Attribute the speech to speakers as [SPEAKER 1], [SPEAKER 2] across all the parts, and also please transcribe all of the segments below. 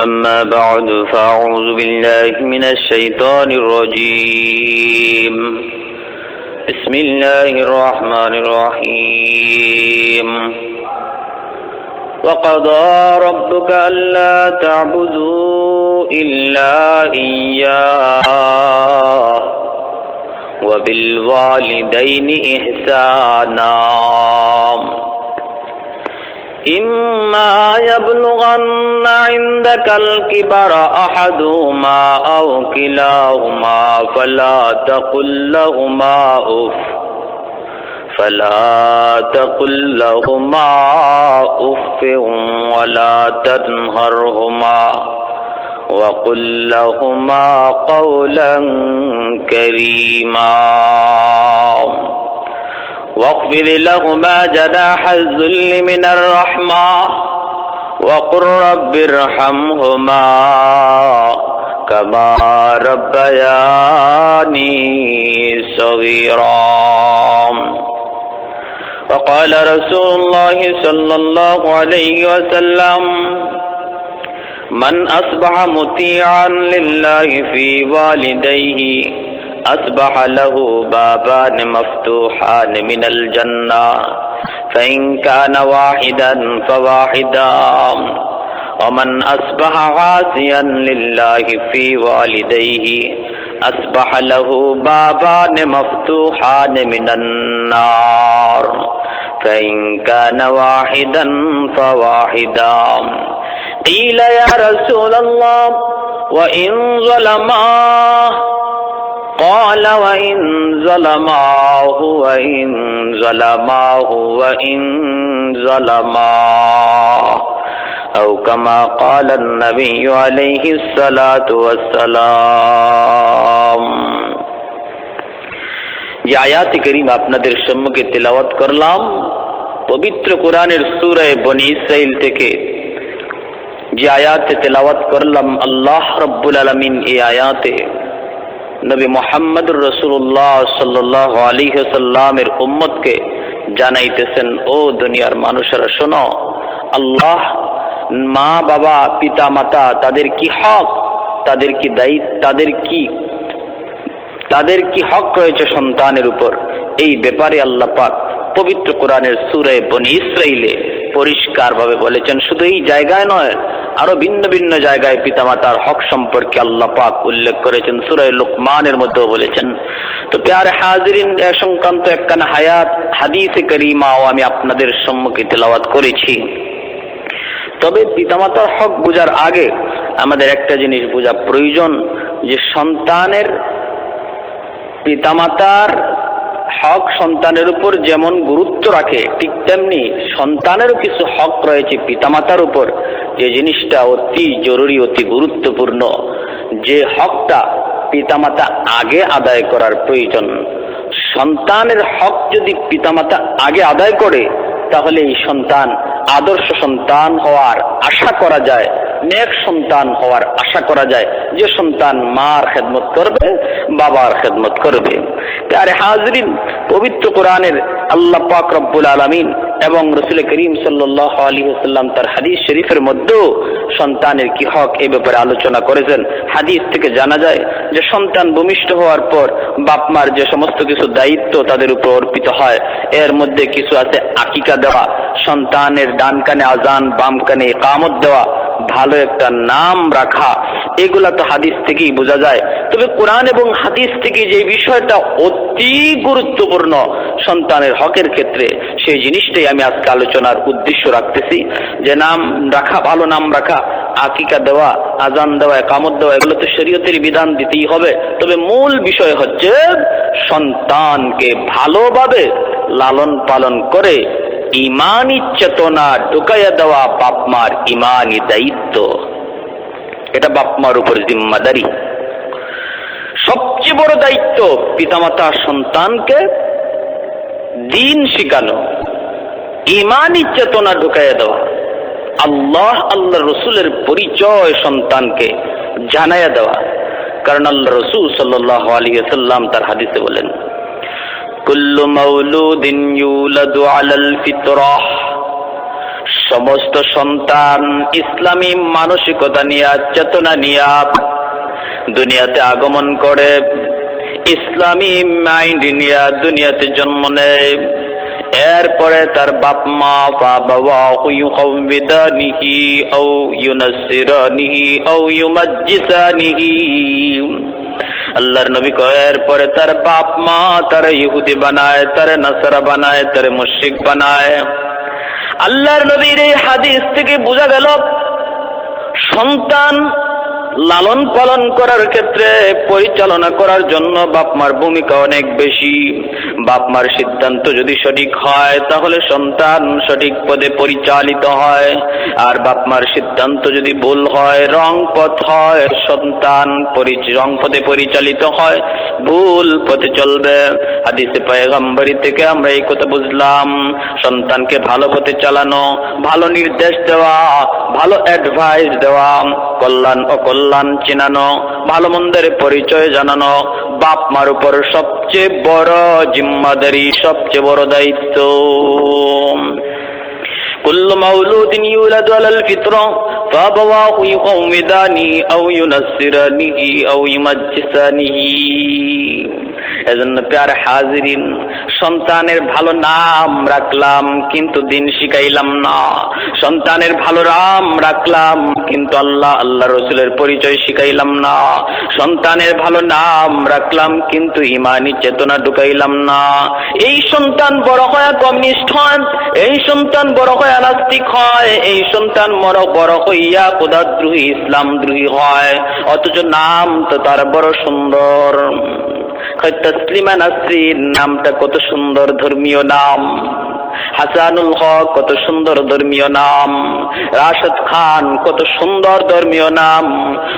[SPEAKER 1] أما بعد فأعوذ بالله من الشيطان الرجيم بسم الله الرحمن الرحيم وقضى ربك ألا تعبدوا إلا إياه وبالوالدين إحسانا إما يبلغن عندك الكبر أحدهما أو كلاهما فلا تقل لهما أف ولا تنهرهما وقل لهما قولا كريما واخفض لهما جناح الذل من الرحمة وقل رب ارحمهما كما ربياني صغيرا وقال رسول الله صلى الله عليه وسلم من أصبح مطيعا لله في والديه أصبح له بابان مفتوحان من الجنة فإن كان واحدا فواحدا ومن أصبح عاصيا لله في والديه أصبح له بابان مفتوحان من النار فإن كان واحدا فواحدا قيل يا رسول الله وإن ظلماه قال وإن ظلماه أو كما قال النبي عليه الصلاة والسلام যে আয়াত-ই কারীমা আপনাদের সম্মুখে তেলাওয়াত করলাম পবিত্র কোরআনের সূরা বনী ইসরাইল থেকে যে আয়াতে তেলাওয়াত করলাম আল্লাহ রাব্বুল আলামিন এই আয়াতে নবী মুহাম্মদুর রাসূলুল্লাহ সাল্লাল্লাহু আলাইহি ওয়াসাল্লামের উম্মতকে জানাইতেছেন, ও দুনিয়ার মানুষেরা শোনো, আল্লাহ মা বাবা পিতা মাতা তাদের কি হক, তাদের কি দায়িত্ব, তাদের কি হক রয়েছে সন্তানের উপর, এই ব্যাপারে আল্লাহ পাক পবিত্র কোরআনের সূরা বনী ইসরাইলে পরিষ্কারভাবে বলেছেন। শুধু এই জায়গায় নয়, আরো ভিন্ন ভিন্ন জায়গায় পিতামাতার হক সম্পর্কে আল্লাহ পাক উল্লেখ করেছেন। সূরা লুকমানের মধ্যেও বলেছেন। তো প্যারে হাজিরিন, এ সংক্রান্ত একখানা হাদিসে কারীমাও আমি আপনাদের সম্মুখে তেলাওয়াত করেছি। তবে পিতামাতার হক বোঝার আগে আমাদের একটা জিনিস বোঝা প্রয়োজন, যে সন্তানের পিতামাতার হক সন্তানের উপর যেমন গুরুত্ব রাখে, ঠিক তেমনি সন্তানেরও কিছু হক রয়েছে পিতামাতার উপর, যে জিনিসটা অতি জরুরি, অতি গুরুত্বপূর্ণ, যে হকটা পিতামাতা আগে আদায় করার প্রয়োজন। সন্তানের হক যদি পিতামাতা আগে আদায় করে, তাহলে এই সন্তান আদর্শ সন্তান হওয়ার আশা করা যায়, নেক সন্তান হওয়ার আশা করা যায়, যে সন্তান মার খেদমত করবে, বাবার খেদমত করবে। প্যারে হাজরিন, পবিত্র কোরআনের আল্লাহ পাক রব্বুল আলামিন এবং রাসূল করিম সাল্লাল্লাহু আলাইহি ওয়াসাল্লাম তার হাদিস শরীফের মধ্যেও সন্তানের কি হক এই ব্যাপারে আলোচনা করেছেন। হাদিস থেকে জানা যায় যে সন্তান ভূমিষ্ঠ হওয়ার পর বাপ মার যে সমস্ত কিছু দায়িত্ব তাদের উপর অর্পিত হয়, এর মধ্যে কিছু আছে আকিকা দেওয়া, সন্তানের ডান কানে আজান, বাম কানে ইকামত দেওয়া, ভালো একটা নাম রাখা, এগুলা তো হাদিস থেকেই বোঝা যায়। তবে কোরআন এবং হাদিস থেকে যে বিষয়টা অতি গুরুত্বপূর্ণ সন্তানের হকের ক্ষেত্রে, সেই জিনিসটাই আমি আজকে আলোচনার উদ্দেশ্য রাখতেছি। যে নাম রাখা, ভালো নাম রাখা, আকিকা দেওয়া, আজান দেওয়া, ইকামত দেওয়া, এগুলো তো শরীয়তের বিধান দিতেই হবে। তবে মূল বিষয় হচ্ছে সন্তানকে ভালোভাবে লালন পালন করে ইমানি চেতনা ঢুকাইয়া দেওয়া বাপ মার ইমানি দায়িত্ব। এটা বাপ মার উপর জিম্মাদারি। সবচেয়ে বড় দায়িত্ব পিতামাতা সন্তানকে দিন শিখানো, ইমানি চেতনা ঢুকাইয়া দেওয়া, আল্লাহ রসুলের পরিচয় সন্তানকে জানাইয়া দেওয়া। কারণ আল্লাহ রসুল সাল্লাল্লাহু আলাইহি ওয়াসাল্লাম তার হাদিসে বলেন, কুল্লু মাউলুদিন ইউলাদু আলাল ফিতরাহ, সমস্ত সন্তান ইসলামী মানসিকতা নিয়ে, চেতনা নিয়ে দুনিয়াতে আগমন করে, ইসলামী মাইন্ড নিয়ে দুনিয়াতে জন্ম নেয়। এরপরে তার বাপ মা বাবা ইউকাউবিদানিহি আও ইউনাসসিরানিহি আও ইউমাজ্জিসানিহি, আল্লাহর নবী কয় এরপরে তার বাপ মা তার ইহুদি বানায়, তার নাসারা বানায়, তার মুশরিক বানায়। আল্লাহর নবীর এই হাদিস থেকে বোঝা গেল সন্তান লালন পালন করার ক্ষেত্রে, পরিচালনা করার জন্য বাপ মার ভূমিকা অনেক বেশি। বাপ মার সিদ্ধান্ত যদি সঠিক হয় তাহলে সন্তান সঠিক পথে পরিচালিত হয়, আর বাপ মার সিদ্ধান্ত যদি ভুল হয়, রং পথ হয়, সন্তান রং পথে পরিচালিত হয়, ভুল পথে চলবে। হাদিসে পয়গম্বরী থেকে আমরা এই কথা বুঝলাম, সন্তানকে ভালো পথে চালানো, ভালো নির্দেশ দেওয়া, ভালো অ্যাডভাইস দেওয়া, কল্যাণ অকল্যাণ চেনানো, ভালো মন্দের পরিচয় জানানো বাপ মার উপর সবচেয়ে বড় জিম্মাদারি, সবচেয়ে বড় দায়িত্ব। কুল্লু মাউলুদিন ইউলাদু আলাল ফিতরা ফাআবাওয়াহু ইউকাউমিদানি আও ইউনাসসিরানিহি আও ইউমাজ্জিসানিহি। এজন্য প্যার হাজিরিন, সন্তানের ভালো নাম রাখলাম কিন্তু দিন শিখাইলাম না, সন্তানের ভালো নাম রাখলাম কিন্তু আল্লাহ রসুলের পরিচয় শিখাইলাম না, সন্তানের ভালো নাম রাখলাম কিন্তু ইমানি চেতনা ঢুকাইলাম না। এই সন্তান বড় হয় কমিউনিস্ট হয়, এই সন্তান বড় হয় নাস্তিক হয়, এই সন্তান বড় হইয়া খোদাদ্রোহী ইসলামদ্রোহী হয়, অথচ নাম তো তার বড় সুন্দর। তসলিমা নাসরিন নামটা কত সুন্দর ধর্মীয় নাম, হাসানুল হক কত সুন্দর ধর্মীয় নাম, রাশেদ খান কত সুন্দর ধর্মীয় নাম,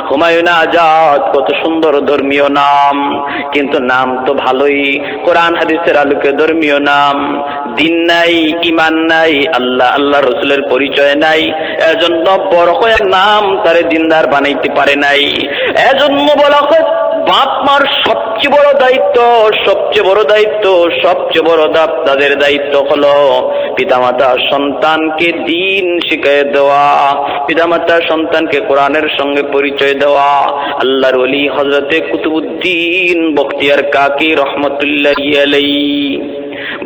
[SPEAKER 1] হুমায়ুন আজাদ কত সুন্দর ধর্মীয় নাম, কিন্তু নাম তো ভালোই, কোরআন হাদিসের আলোকে ধর্মীয় নাম, দিন নাই, ইমান নাই, আল্লাহ রসুলের পরিচয় নাই, এজন্য বড় হয়ে নাম তারে দিনদার বানাইতে পারে নাই। এজন্য বলা হয় বাপ মার সবচেয়ে বড় দায়িত্ব, সবচেয়ে বড় দায়িত্ব, সবচেয়ে বড় তাদের দায়িত্ব হলো পিতামাতা সন্তানকে দ্বীন শিখিয়ে দেওয়া, পিতামাতা সন্তানকে কোরআনের সঙ্গে পরিচয় দেওয়া। আল্লাহর ওলি হযরতে কুতুবউদ্দিন বখতিয়ার কাকি রহমতুল্লাহি আলাইহি,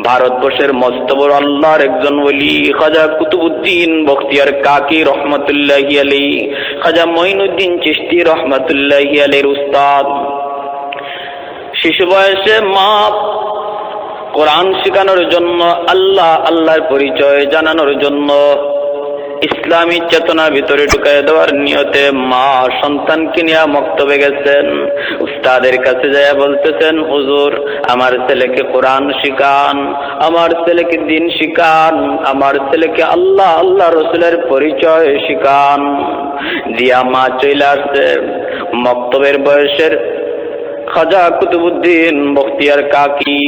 [SPEAKER 1] ভারতবর্ষের মস্ত বড় আল্লাহর একজন ওলি খাজা কুতুবউদ্দিন বখতিয়ার কাকি রহমতুল্লাহি আলাইহি, খাজা মঈনুদ্দিন চিশতি রহমতুল্লাহি আলাইহির উস্তাদ। শিশু বয়সে মা কোরআন শেখানোর জন্য, আল্লাহর পরিচয় জানানোর জন্য, ইসলামী চেতনা ভিতরে ঢুকায় দেওয়ার নিয়তে মা সন্তানকে নিয়ে মক্তবে গেছেন। উস্তাদের কাছে যায় বলতেছেন, হুজুর আমার ছেলেকে কোরআন শিখান, আমার ছেলেকে দ্বীন শিখান, আমার ছেলেকে আল্লাহ রসুলের পরিচয় শিখান। দিয়া মা চলে আসছে মক্তবের বয়সের খাজা কুতুবউদ্দিন বখতিয়ার কাকি,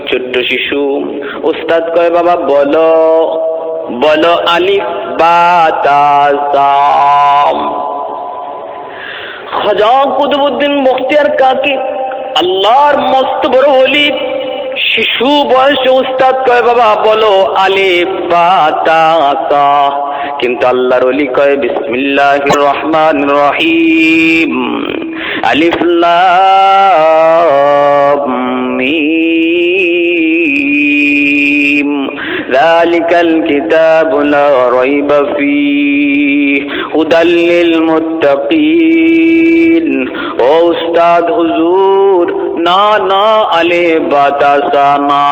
[SPEAKER 1] ছোট্ট শিশু। উস্তাদ কয় বাবা বলো বলো আলিফ বা তা সা। খাজা কুতুবউদ্দিন বখতিয়ার কাকি আল্লাহর মস্ত বড় ওলি, শিশু বয়সে উস্তাদ কয় বাবা বলো আলিফ বা তা সা, কিন্তু আল্লাহর ওলি কয় বিসমিল্লাহির রহমানির রহিম, আলিফ লাম মিম যালিকাল কিতাবু লা রাইবা ফীহি হুদাল লিল মুত্তাকিন। ও উস্তাদ হুজুর, না না আলিফ বা তা সা না,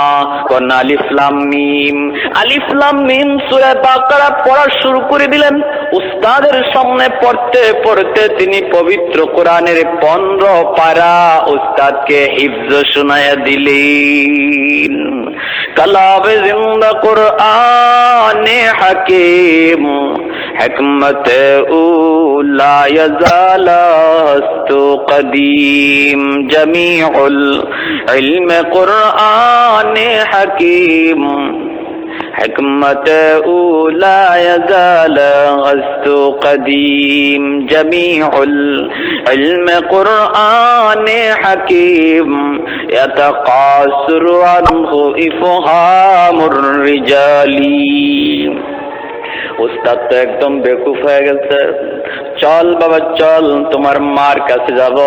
[SPEAKER 1] কোন আলিফ লাম মিম। আলিফ লাম মিম সূরা বাকারা পড়া শুরু করে দিলেন। উস্তাদের সামনে পড়তে পড়তে তিনি পবিত্র কোরআনের 15 পারা উস্তাদকে হিফজ শোনায়া দিলেন। কালাবে জিন্দা কোরআনে হাকিম, হিকমতে উলা ইয়াজালাস্তু কদিম, জমিউল ইলমে কোরআনে হাকিম, হিকমতে উলা ইয়াজালাস্তু কদিম, জমিউল ইলমে কোরআনে হাকিম, ইয়াতাকাসরু আনহু ইফহামুর রিজালি। উস্তাদ তো একদম বেকুফ হয়ে গেছে। চল বাবা চল, তোমার মার কাছে যাব।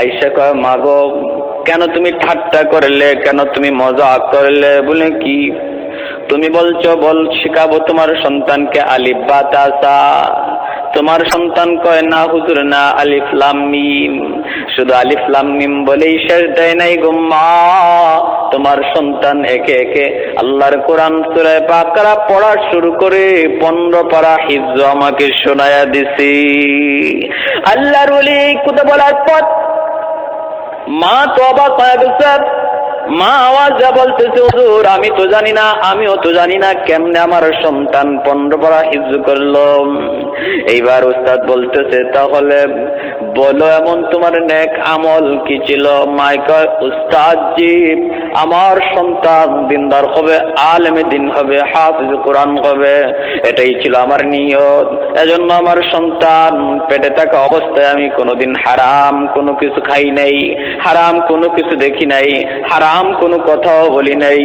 [SPEAKER 1] আইসা কয়, মা গো, কেন তুমি ঠাট্টা করলে, কেন তুমি মজা করলে? বলে কি? তুমি বলছো বল শিখাবো তোমার সন্তানকে আলিফ বা তাসা। তোমার সন্তান কয়, না হুজুর না, আলিফ লাম মিম। শুধু আলিফ লাম মিম বলেই শেষ দেয় নাই গো মা, তোমার সন্তান একে একে আল্লাহর কোরআন সূরা বাকারা পড়া শুরু করে 15 পারা হিফজ আমাকে শোনায়া দিছি। আল্লাহর ওলি কথা বলার পর মা তো অবাক হয়ে গেছে। মা আওয়াজে বলতেছে, হুজুর আমি তো জানি না, আমিও তো জানি না কেমনে আমার সন্তান 15 পারা হিফজ করলো। এইবার উস্তাদ বলতেছে, তাহলে বলো এমন তোমার নেক আমল কি ছিল? মাই কয়, উস্তাদ জি, আমার সন্তান দিনদার হবে, আলেমে দিন হবে, হাফিজ কোরআন হবে, এটাই ছিল আমার নিয়ত। এজন্য আমার সন্তান পেটে থাকা অবস্থায় আমি কোনোদিন হারাম কোনো কিছু খাই নাই, হারাম কোনো কিছু দেখি নাই, হারাম কোনো কথাও বলি নাই।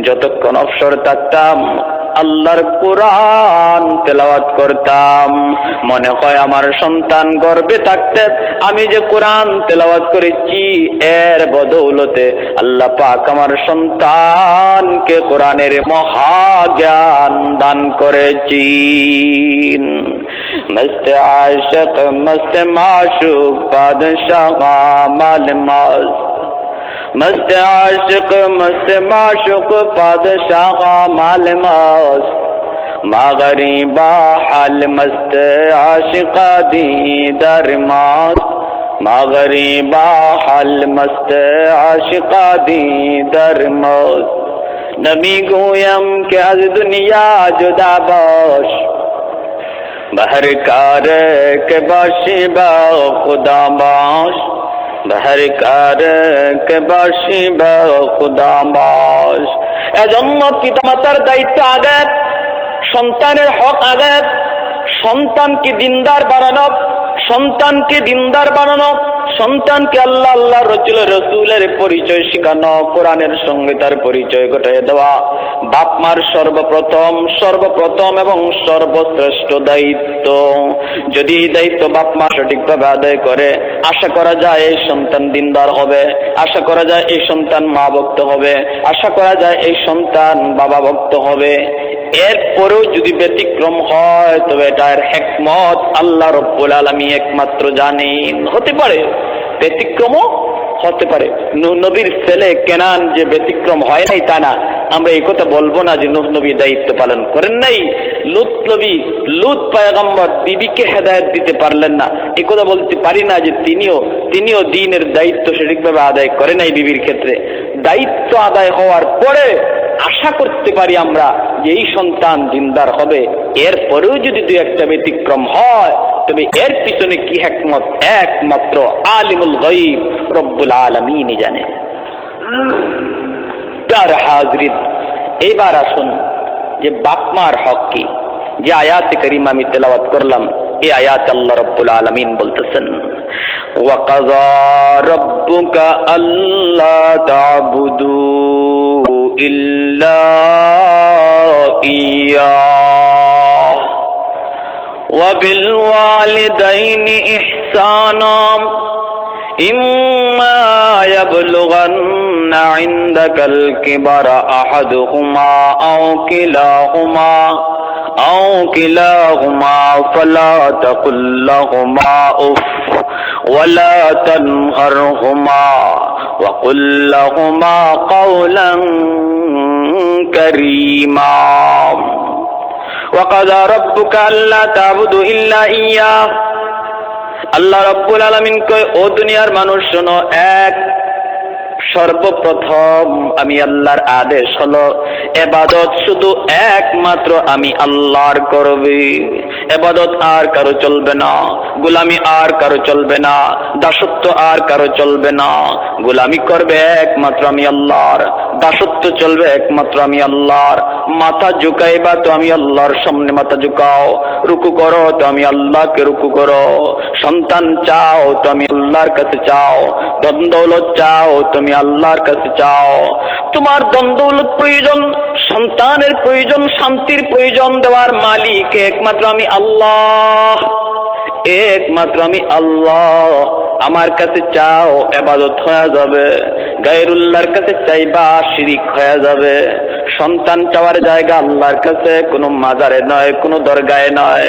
[SPEAKER 1] যতক্ষণ অবসর থাকতাম আল্লাহর কোরআন তেলাওয়াত করতাম। মনে হয় আমার সন্তান গর্ভে থাকতে আমি যে কোরআন তেলাওয়াত করেছি, এর বদৌলতে আল্লাহ পাক আমার সন্তানকে কোরআনের মহাজ্ঞান দান করেছি। মস্ত আশিক মস্ত মাশুক বাদশাহ মাল মাস, मस्त आशिक मस्त माशुक पादशाह माल मस्त, मागरीबा हाल मस्त आशिका दीदार मस्त, मागरीबा हाल मस्त आशिका दीदार मस्त। नबी गोयम के आज दुनिया जुदा बाश, बहर कार के बाशी बा खुदा बाश, बहर कार के बाशी बा खुदा बाश। এজন্য পিতামাতার দায়িত্ব আগে, সন্তানের হক আগে, সন্তানকে দিনদার বানানো, সন্তানকে দিনদার বানানো, সন্তানকে আল্লাহ আল্লাহ রসুলের পরিচয় শেখানো, কোরআনের সঙ্গে তার পরিচয় ঘটিয়ে দেওয়া বাপ মার সর্বপ্রথম এবং সর্বশ্রেষ্ঠ দায়িত্ব। যদি এই দায়িত্ব বাপ মা সঠিকভাবে আদায় করে, আশা করা যায় এই সন্তান দিনদার হবে, আশা করা যায় এই সন্তান মা ভক্ত হবে, আশা করা যায় এই সন্তান বাবা ভক্ত হবে। এরপরেও যদি ব্যতিক্রম হয় তবে এটার হিকমত আল্লাহ রাব্বুল আলামিন একমাত্র জানেন। হতে পারে ব্যতিক্রমও হতে পারে। নূহ নবীর ছেলে কেনান যে ব্যতিক্রম হয় নাই তা না, আমরা এই কথা বলবো না যে নূহ নবী দায়িত্ব পালন করেন নাই। লূত পয়গম্বর বিবিকে হেদায়েত দিতে পারলেন না, এই কথা বলতে পারি না যে তিনিও দ্বীনের দায়িত্ব সঠিকভাবে আদায় করে নাই বিবির ক্ষেত্রে। দায়িত্ব আদায় হওয়ার পরে আশা করতে পারি আমরা যে এই সন্তান দিনদার হবে। এরপরেও যদি দুই একটা ব্যতিক্রম হয় তবে এর পিছনে কি হিকমত একমাত্র আলিমুল গায়ব রব্বুল আলামিনই জানে। তার হাজরিন, এবার আসুন যে বাপ মার হক কি। যে আয়াত কারিমা আমি তেলাওয়াত করলাম, এই আয়াত আল্লাহ রব্বুল আলামিন বলতেছেন, ওয়াকাযা রাব্বুকা আল্লা তা'বুদু ইল্লা ইয়্যাহ ওয়া বিল ওয়ালিদাইনি ইহসানা ইম্মা ইয়াবলুগান্না ইনদাকাল কিবারা আহাদুহুমা আও কিলাহুমা ফালা তাকুল লাহুমা উফ ওয়ালা তানহারহুমা ওয়া কুল লাহুমা কাওলান কারীমা। ওয়াকাযা রাব্বুকা আল্লা তা'বুদু ইল্লা ইয়্যাহ। আল্লাহ রাব্বুল আলামিন কয়, ও দুনিয়ার মানুষ শোনো, সর্বপ্রথম আমি আল্লাহর আদেশ হলো ইবাদত শুধু একমাত্র আমি আল্লাহর করবে। ইবাদত আর কারো চলবে না, গোলামি আর কারো চলবে না, দাসত্ব আর কারো চলবে না। গোলামি করবে একমাত্র আমি আল্লাহর, দাসত্ব চলবে একমাত্র আমি আল্লাহর। মাথা ঝুঁকাইবা তো আমি আল্লাহর সামনে মাথা ঝুঁকাও, রুকু করো তো আমি আল্লাহকে রুকু করো, সন্তান চাও তো আমি আল্লাহর কাছে চাও, ধন দৌলত চাও তুমি তুমি আল্লাহর কাছে চাও। তোমার দ্বন্দ্বৌলত প্রয়োজন, সন্তানের প্রয়োজন, শান্তির প্রয়োজন, দেওয়ার মালিক একমাত্র আমি আল্লাহ, একমাত্র আমি আল্লাহ। আমার কাছে চাও, ইবাদত হয়ে যাবে। গায়রুল্লাহর কাছে চাইবা, শিরিক হয়ে যাবে। সন্তান চাওয়ার জায়গা আল্লাহর কাছে, কোনো মাজারে নয়, কোনো দরগায় নয়।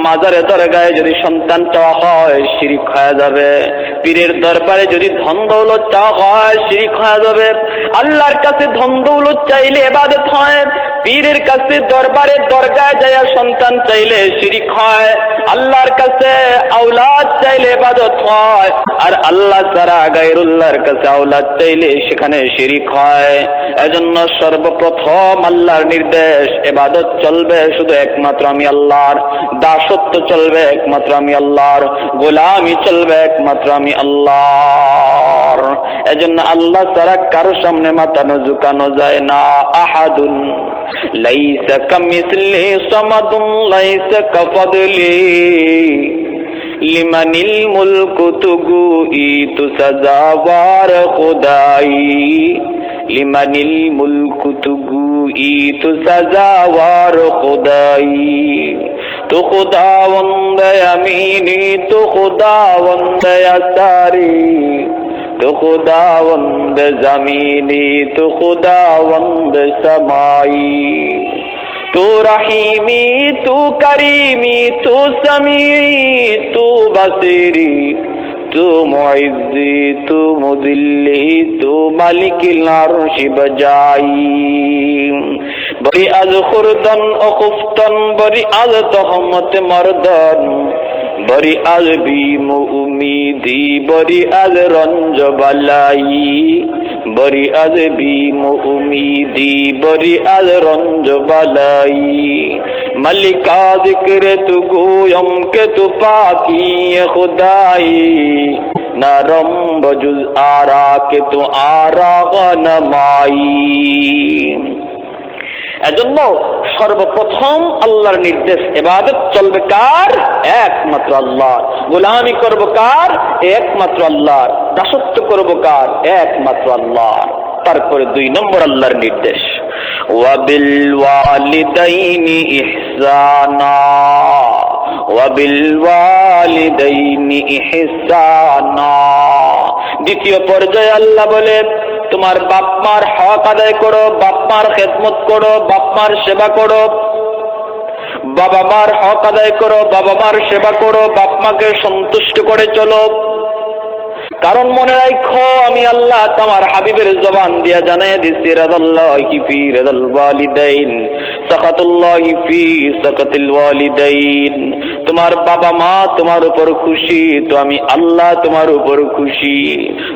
[SPEAKER 1] মাজারে দরগায় যদি সন্তান চাওয়া হয়, শিরিক হয়ে যাবে। পীরের দরবারে যদি ধন দৌলত চাওয়া হয়, শিরিক হয়ে যাবে। আল্লাহর কাছে ধন দৌলত চাইলে ইবাদত হয়, পীরের কাছে দরবারে দরগায় যায় সন্তান চাইলে শিরিক হয়। আল্লাহর কাছে আওলাদ চাইলে ইবাদত হয়, আর আল্লাহ ছাড়া গায়রুল্লাহর কাছে আওলাদ চাইলে সেখানে শিরিক হয়। এজন্য সর্বপ্রথম আল্লাহর নির্দেশ, ইবাদত চলবে শুধু একমাত্র আমি আল্লাহর, দাসত্ব চলবে একমাত্র আমি আল্লাহর, গোলামি চলবে একমাত্র আমি আল্লাহর। এজন্য আল্লাহ ছাড়া কারো সামনে মাথা ঝুঁকানো যায় না। আহাদুন লাইসা কামিসলি সামাদুন লাইসা কাফাদলি লিমানিল মুলকু তুগুই তু সাজাওয়ার খুদাই লিমানিল মুলকু তুগুই তু সাজাওয়ার খুদাই তু খুদাওয়ান্দ ইয়ামিনি তু খুদাওয়ান্দ ইয়াসারি তু খুদাওয়ান্দ জামিনি তু খুদাওয়ান্দ সামাই तू रहीमी तू करीमी तू समी तू बसीरी तू मुइज्जी तू मुदिल्ली तू मालिकिल अर्शी बजाई बरी आज खुर्दन ओ खुफ्तन बरी आज तहमत मर्दन बरी आज बीम उम्मीदी बरी आज रंज बलाई बरी आज बीम उम्मीदी बरी आज रंज बलाई मलिका जिक्र तू गोयम के तू पाकी खुदाई नरम बजुज आरा के तू आरा गनमाई। এজন্য সর্বপ্রথম আল্লাহর নির্দেশ, ইবাদত চলবে কার? একমাত্র আল্লাহর। গোলামি করব কার? একমাত্র আল্লাহর। দাসত্ব করব কার? একমাত্র আল্লাহর। তারপরে 2 নম্বর আল্লাহর নির্দেশ, ওয়াবিল ওয়ালিদাইনি ইহসানা ওয়াবিল ওয়ালিদাইনি ইহসানা। দ্বিতীয় পর্যায়ে আল্লাহ বলে, তোমার বাপ মার হক আদায় করো, বাপ মার খেদমত করো, বাপ মার সেবা করো। বাবা মার হক আদায় করো, বাবা মার সেবা করো, বাপ মাকে সন্তুষ্ট করে চলো। কারণ মনে রাখো, আমি আল্লাহ তোমার হাবিবের জবান দিয়া জানিয়ে দিচ্ছি, রাদাল্লাহি ফি রাদাল ওয়ালিদাইন সাকাতুল্লাহি ফি সাকাতিল ওয়ালিদাইন। তোমার বাবা মা তোমার উপর খুশি তো আমি আল্লাহ তোমার উপর খুশি।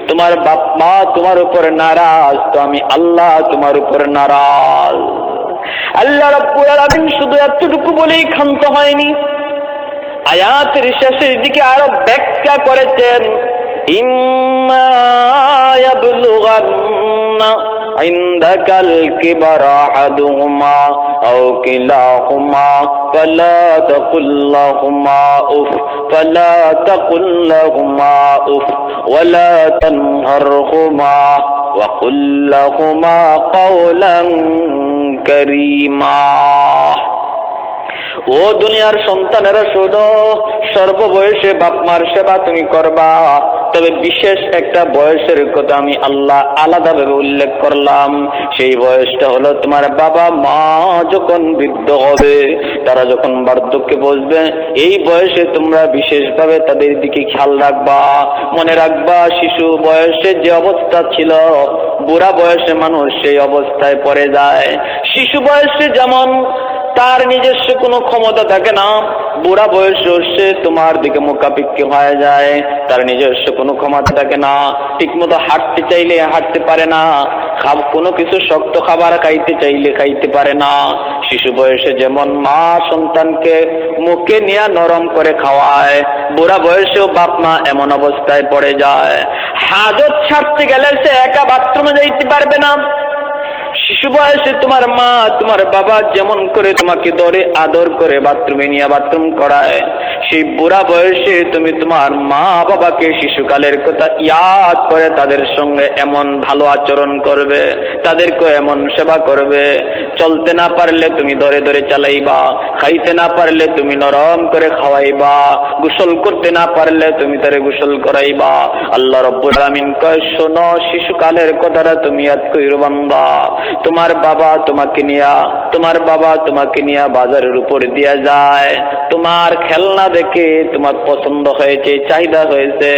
[SPEAKER 1] তোমার বাপ মা তোমার উপর নারাজ তো আমি আল্লাহ তোমার উপর নারাজ। আল্লাহ রাব্বুল আলামিন শুধু এতটুকু বলেই ক্ষান্ত হয়নি, আয়াতের শেষের দিকে আরো ব্যাখ্যা করেছেন, ইম্মা ইয়াবলুগান্না ইনদাকাল কিবারা আহাদুহুমা আও কিলাহুমা ফালা তাকুল্লাহুমা উফ ফালা তাকুল্লাহুমা উফ ওয়ালা তানহারহুমা ওয়া কুল্লাহুমা কাওলান কারীমা। ও দুনিয়ার সন্তানেরা শোনো, সর্ববয়সে বাপ মার সেবা তুমি করবা, তবে বিশেষ একটা বয়সের কথা আমি আল্লাহ আলাদাভাবে উল্লেখ করলাম। সেই বয়সটা হলো তোমার বাবা মা যখন বৃদ্ধ হবে, তারা যখন বার্ধক্যে বসবে, এই বয়সে তোমরা বিশেষভাবে তাদের দিকে খেয়াল রাখবা। মনে রাখবা, শিশু বয়সে যে অবস্থা ছিল, বুড়া বয়সে মানুষ সেই অবস্থায় পড়ে যায়। শিশু বয়সে যেমন তার নিজস্ব কোনো ক্ষমতা থাকে না, বুড়া বয়সে সে তোমার দিকে মোকাবিক্ষি হয়ে যায়, তার নিজস্ব কোনো ক্ষমতা থাকে না। ঠিক মতো হাঁটতে চাইলে হাঁটতে পারে না, কোনো কিছু শক্ত খাবার খাইতে চাইলে খাইতে পারে না। শিশু বয়সে যেমন মা সন্তানকে মুখে নিয়ে নরম করে খাওয়ায়, বুড়া বয়সেও বাপ মা এমন অবস্থায় পড়ে যায়। হাজত ছাড়তে গেলে সে একা বাথরুমে যাইতে পারবে না। শিশু বয়সে তোমার মা তোমার বাবা যেমন করে তোমাকে ধরে আদর করে বাথরুমে নিয়ে বাথরুম করায়, সেই বুড়া বয়সে তুমি তোমার মা বাবাকে শিশুকালের কথা ইয়াদ করে তাদের সঙ্গে এমন ভালো আচরণ করবে, তাদেরকে এমন সেবা করবে। চলতে না পারলে তুমি ধরে ধরে চালাইবা, খাইতে না পারলে তুমি নরম করে খাওয়াইবা, গোসল করতে না পারলে তুমি তারে গোসল করাইবা। আল্লাহ রাব্বুল আলামিন কয়, শোনো, শিশুকালের কথাটা তুমি ইয়াদ কইরো বান্দা। তোমার বাবা তোমাকে নিয়া বাজারের উপর দিয়া যায়, তোমার খেলনা দেখে তোমার পছন্দ হয়েছে, চাহিদা হয়েছে,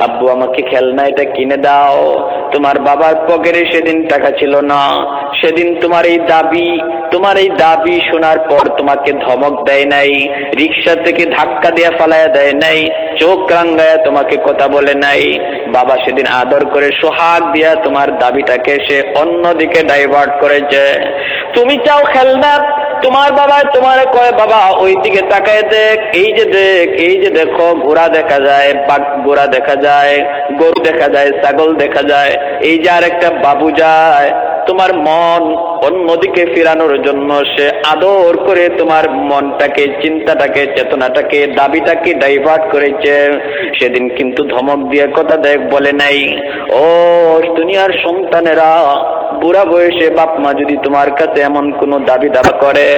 [SPEAKER 1] আব্বু আমাকে খেলনা এটা কিনে দাও। তোমার বাবার পকেটে সেদিন টাকা ছিল না, সেদিন তোমার এই দাবি শোনার পর তোমাকে ধমক দেয় নাই, রিক্সা থেকে ধাক্কা দিয়ে ফালাইয়া দেয় নাই, চোখ রাঙ্গায়া তোমাকে কথা বলে নাই। বাবা সেদিন আদর করে সোহাগ দিয়া তোমার দাবিটাকে সে অন্যদিকে ডাইভার্ট করেছে। তুমি চাও খেলনা, তোমার বাবা তোমার কয়, বাবা ওই দিকে তাকায় দেখ, এই যে দেখো ঘোড়া দেখা যায়, ঘোড়া দেখা যায়, গরু দেখা যায়, ছাগল দেখা যায়, এই যে আরেকটা বাবু যায়। তোমার মন অন্যদিকে ফিরানোর জন্য সে আদর করে তোমার মনটাকে, চিন্তাটাকে, চেতনাটাকে, দাবিটাকে ডাইভার্ট করেছে। সেদিন কিন্তু ধমক দিয়ে কথা দেখ বলে নাই। ও দুনিয়ার সন্তানেরা, বুড়া বয়সে বাপ মা যদি তোমার কাছে এমন কোনো দাবি দাবা করে,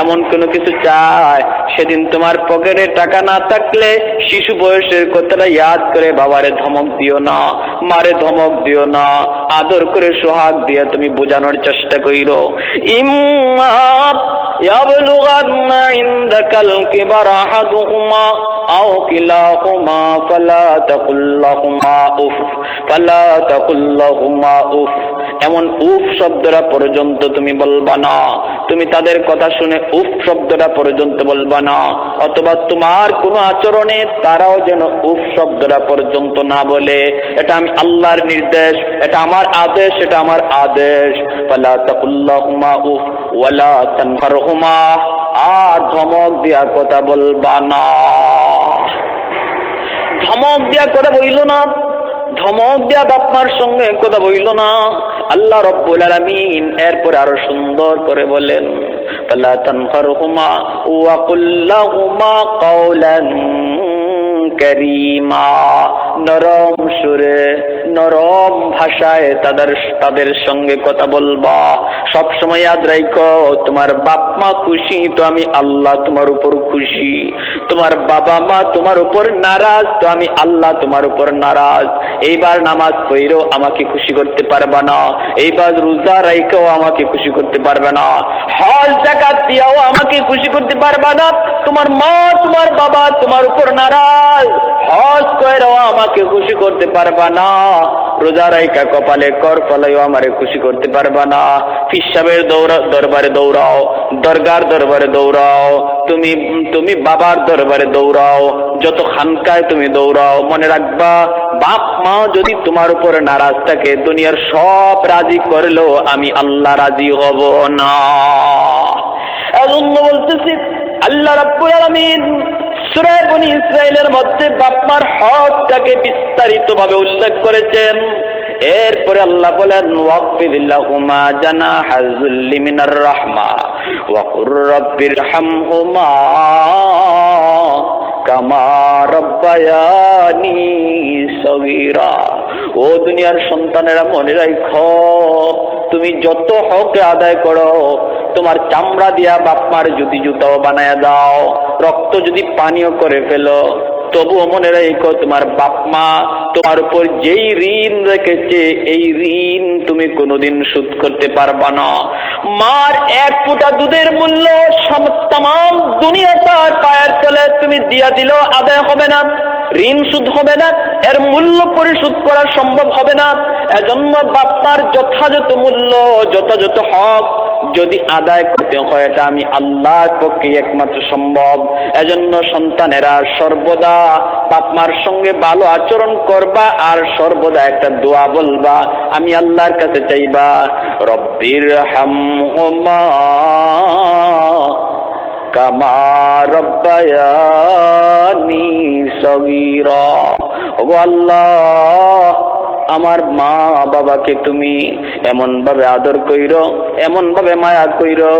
[SPEAKER 1] এমন কোনো কিছু চায়, সেদিন তোমার পকেটে টাকা না থাকলে শিশু বয়সের কথাটা ইয়াদ করে বাবারে ধমক দিও না, মারে ধমক দিও না, আদর করে সোহাগ দিয়ে তুমি বোঝানোর চেষ্টা কইরো। ইম্মা ইয়াবলুগান্না ইনদাকাল কিবারা আহাদুহুমা আও কিলাহুমা ফালা তাকুল্লাহুমা উফ। এমন উফ শব্দটা পর্যন্ত তুমি বলবা না, তুমি তাদের কথা শুনে উফ শব্দটা পর্যন্ত বলবা না, অথবা তোমার কোনো আচরণে তারাও যেন উফ শব্দটা পর্যন্ত না বলে। এটা আমি আল্লাহর নির্দেশ, এটা আমার আদেশ, এটা আমার আদেশ। ফালা তাকুল্লাহুমা উফ ওয়ালা তানহারহুমা, আর ধমক দিয়া কথা বলবা না, ধমক দিয়া কথা বইল না, ধমক দিয়া বাপমার সঙ্গে কথা বইল না। আল্লাহ রাব্বুল আলামিন এরপরে আরো সুন্দর করে বলেন, ফালা তানহারহুমা ওয়া কুল লাহুমা কাওলান কারীমা, নরম সুরে, নরম ভাষায় তাদের সঙ্গে কথা বলবা। সব সময় ইয়াদ রাখো, তোমার বাপ মা খুশি তো আমি আল্লাহ তোমার উপর খুশি, তোমার বাবা মা তোমার উপর নারাজ তো আমি আল্লাহ তোমার উপর নারাজ। এইবার নামাজ পড়ো, আমাকে খুশি করতে পারবা না, এইবার রোজা রাখো, আমাকে খুশি করতে পারবে না, হজ যাকাত দিয়াও আমাকে খুশি করতে পারবা না। তোমার মা তোমার বাবা তোমার উপর নারাজ, হজ কইরাও আমাকে খুশি করতে পারবা না, রোজা রাইকা কপালে কর ফলাইও আমারে খুশি করতে পারবা না। ফিসাবের দরবারে দৌড়াও, দরগার দরবারে দৌড়াও, তুমি বাবার দরবারে দৌড়াও, যত খানকায় তুমি দৌড়াও, মনে রাখবা বাপ মা যদি তোমার উপরে নারাজ থাকে, দুনিয়ার সব রাজি করলেও আমি আল্লাহ রাজি হব না। এজন্য বলতেছি, আল্লাহ রাব্বুল আলামিন সূরা বনী ইসরাঈলের মধ্যে বাপ মার হকটাকে বিস্তারিতভাবে উল্লেখ করেছেন। এরপরে আল্লাহ বলেন, ওয়াকফিরিল্লাহুমা জানাহাল যুল্লি মিনার রাহমা ওয়া কুর রাব্বিরহামহুমা কামা রাব্বায়ানি সগীরা। ও দুনিয়ার সন্তানেরা, মনে রাখো, তুমি যত হক আদায় করো, তোমার চামড়া দিয়া বাপমার যদি জুতাও বানায় দাও, রক্ত যদি পানীয় করে ফেলো, তবুও মনে রাখো তোমার বাপ মা তোমার উপর যেই ঋণ রেখেছে, এই ঋণ তুমি কোনোদিন শোধ করতে পারবা না। মার এক ফোঁটা দুধের মূল্য তামাম দুনিয়াটা পায়ের তলে তুমি দিয়া দিলেও আদায় হবে না, ঋণ শোধ হবে না, এর মূল্য পরিশোধ করা সম্ভব হবে না। এজন্য বাপ্পার যথাযথ মূল্য, যথাযথ হক যদি আদায় করতে হয়, এটা আমি আল্লাহর পক্ষে একমাত্র সম্ভব। এজন্য সন্তানেরা সর্বদা বাপমার সঙ্গে ভালো আচরণ করবা, আর সর্বদা একটা দোয়া বলবা, আমি আল্লাহর কাছে চাইবা, রব্বির হামহুমা কামা রাব্বায়ানি সগীরা। ওগো আল্লাহ, আমার মা বাবাকে তুমি এমন ভাবে আদর কইরো, এমন ভাবে মায়া কইরো,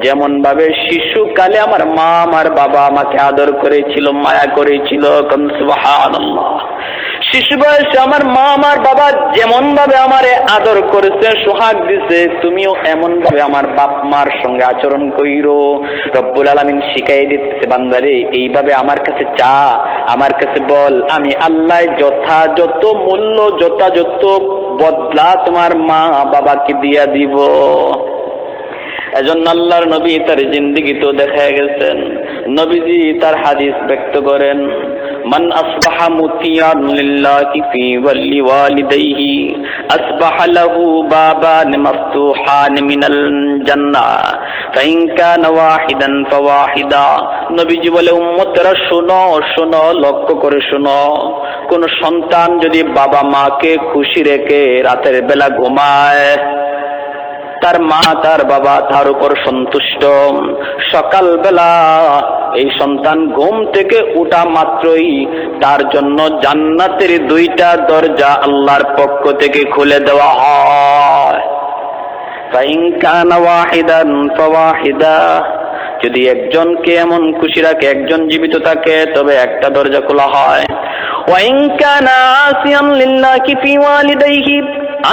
[SPEAKER 1] যেমন ভাবে শিশুকালে আমার মা আমার বাবা আমাকে আদর করেছিল, মায়া করেছিল, সুবহানাল্লাহ। শিশু বয়সে আমার মা আমার বাবা যেমন ভাবে আমারে আদর করেছে, সোহাগ দিছে, তুমিও এমন ভাবে আমার বাপ মার সঙ্গে আচরণ কইরো। রব্বুল আলামিন শিখাই দিতেছে, বান্দারে এইভাবে আমার কাছে চা, আমার কাছে বল, আমি আল্লাহ যথাযথ মূল্য, যথাযথ বদলা তোমার মা বাবাকে দিয়া দিব। এজন্য আল্লাহর নবী তার জিন্দেগিতেও দেখা গেছেন, নবীজি তার হাদিস ব্যক্ত করেন, মান আসবাহা মুতিয়ান লিল্লাহি ফি ওয়ালি ওয়ালিদাইহি আসবাহা লাহু বাবান মাফতুহান মিনাল জান্নাহ ফাইন কানা ওয়াহিদান ফাওয়াহিদা। নবীজি বলে, উম্মতরা শোনো শোনো, লক্ষ্য করে শোনো, কোন সন্তান যদি বাবা মাকে খুশি রেখে রাতের বেলা ঘুমায়, তার মা তার বাবা তার উপর সন্তুষ্ট, সকালবেলা এই সন্তান ঘুম থেকে উঠা মাত্রই তার জন্য জান্নাতের 2টা দরজা আল্লাহর পক্ষ থেকে খুলে দেওয়া হয়। ফাইন কানা ওয়াহিদান ফাওয়াহিদা, যদি একজনকে এমন খুশি রাখে, একজন জীবিত থাকে, তবে একটা দরজা খোলা হয়। ওয়াইন কানা আসিয়ান লিল্লাহি ফি ওয়ালিদাইহি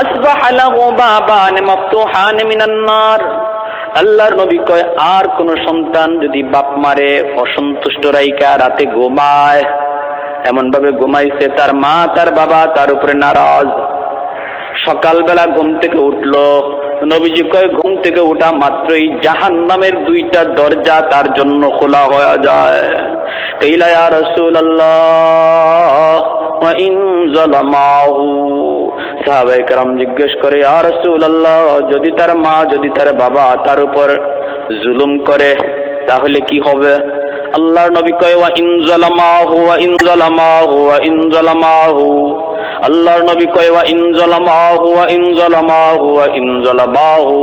[SPEAKER 1] আসবাহা লাহু বাবান মাফতুহান মিনান নার। আল্লাহর নবী কয়, আর কোন সন্তান যদি বাপ মারে অসন্তুষ্ট রাইকা রাতে ঘুমায়, এমন ভাবে ঘুমাইছে তার মা তার বাবা তার উপরে নারাজ, সকালবেলা ঘুম থেকে উঠলো, নবীজি কয় ঘুম থেকে উঠা মাত্রই জাহান্নামের 2টা দরজা তার জন্য খোলা হয়ে যায়। কাইলা ইয়া রাসূলুল্লাহ ওয়া ইন যালামাহু, সাহাবায়ে কেরাম জিজ্ঞেস করে, ইয়া রাসূলুল্লাহ, যদি তার মা, যদি তার বাবা তার উপর জুলুম করে তাহলে কি হবে? আল্লাহর নবী কয়, ওয়া ইন যালামাহু ওয়া ইন যালামাহু ওয়া ইন যালামাহু। আল্লাহর নবী কয়, ওয়া ইন যালামাহু ওয়া ইন যালামাহু ওয়া ইন যালামাহু।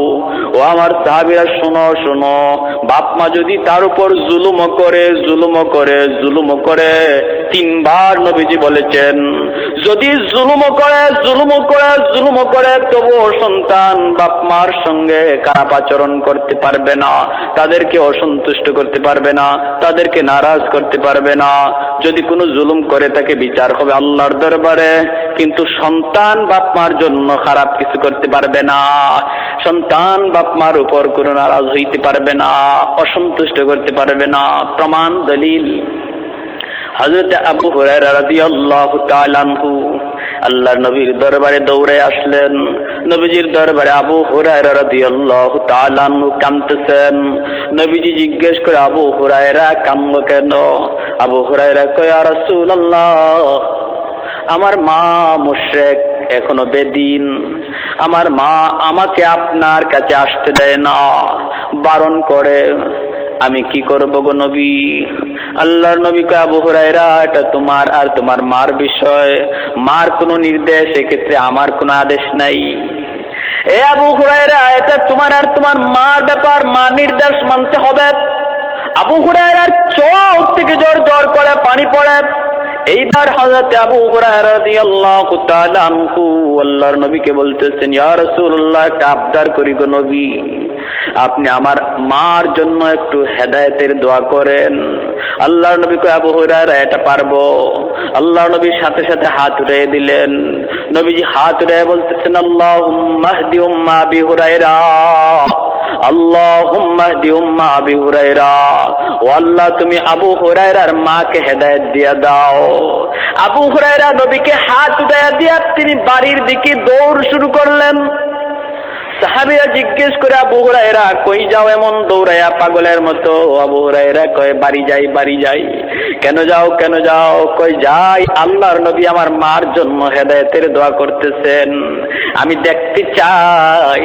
[SPEAKER 1] ও আমার সাহাবীরা শোনো শোনো, বাপ মা যদি তার উপর জুলুম করে, জুলুম করে, জুলুম করে, 3বার নবীজি বলেছেন, যদি জুলুম করে, জুলুম করে, জুলুম করে, তবুও সন্তান বাপ মার সঙ্গে খারাপ আচরণ করতে পারবে না, তাদেরকে অসন্তুষ্ট করতে পারবে না, তাদেরকে নারাজ করতে পারবে না। যদি কোনো জুলুম করে তাকে বিচার হবে আল্লাহর দরবারে, কিন্তু সন্তান বাপ মার জন্য খারাপ কিছু করতে পারবে না, সন্তান বাপ মার উপর কোনো নারাজ হইতে পারবে না, অসন্তুষ্ট করতে পারবে না। প্রমাণ দলিল, হযরত আবু হুরায়রা রাদিয়াল্লাহু তাআলা আনহু আল্লাহর নবীর দরবারে দৌড়ে আসলেন। নবীজির দরবারে আবু হুরায়রা রাদিয়াল্লাহু তাআলা আনহু কাঁদতেছেন। নবীজি জিজ্ঞেস করে, আবু হুরায়রা কাঁদো কেন? আবু হুরায়রা কয়, ইয়া রাসূলুল্লাহ, আমার মা মুশরিক, এখনো বেদিন, আমার মা আমাকে আপনার কাছে আসতে দেয় না, বারণ করে, আমি কি করব গো নবী? আল্লাহর নবী কয়, আবু হুরায়রা, এটা তোমার আর তোমার মার বিষয়, মার কোনো নির্দেশ, এক্ষেত্রে আমার কোনো আদেশ নাই। এ আবু হুরায়রা, এটা তোমার আর তোমার মার ব্যাপার, মার নির্দেশ মানতে হবে। আবু হুরায়রার চোখ থেকে জোর জোর করে পানি পড়ে। এইবার হযরত আবু হুরায়রা রাদিয়াল্লাহু তাআলা আনহু আল্লাহর নবীকে বলতেছেন, ইয়া রাসূলুল্লাহ, একটা আবদার করি গো নবী, আপনি আমার মার জন্য একটু হেদায়েতের দোয়া করেন। আল্লাহর নবী কয়, আবু হুরায়রা, এটা পারবো। আল্লাহর নবী সাথে সাথে হাত উঠিয়ে দিলেন। নবীজি হাত উঠিয়ে বলতেছেন, আল্লাহুম্মা হদি উম্মা আবি হুরায়রা, আল্লাহুম্মা হদি উম্মা আবি হুরায়রা। ও আল্লাহ, তুমি আবু হুরায়রার মাকে হেদায়েত দিয়ে দাও। আবু হুরায়রা নবীকে হাত উঠিয়ে দিয়ে তিনি বাড়ির দিকে দৌড় শুরু করলেন। সাহাবীরা জিজ্ঞেস করে, আবু হুরায়রা কই যাও এমন দৌড়াইয়া পাগলের মতো? আবু হুরায়রা কয়, বাড়ি যাই, বাড়ি যাই। কেন যাও, কেন যাও? কই যাই, আল্লাহর নবী আমার মার জন্য হেদায়েতের দোয়া করতেছেন, আমি দেখতে চাই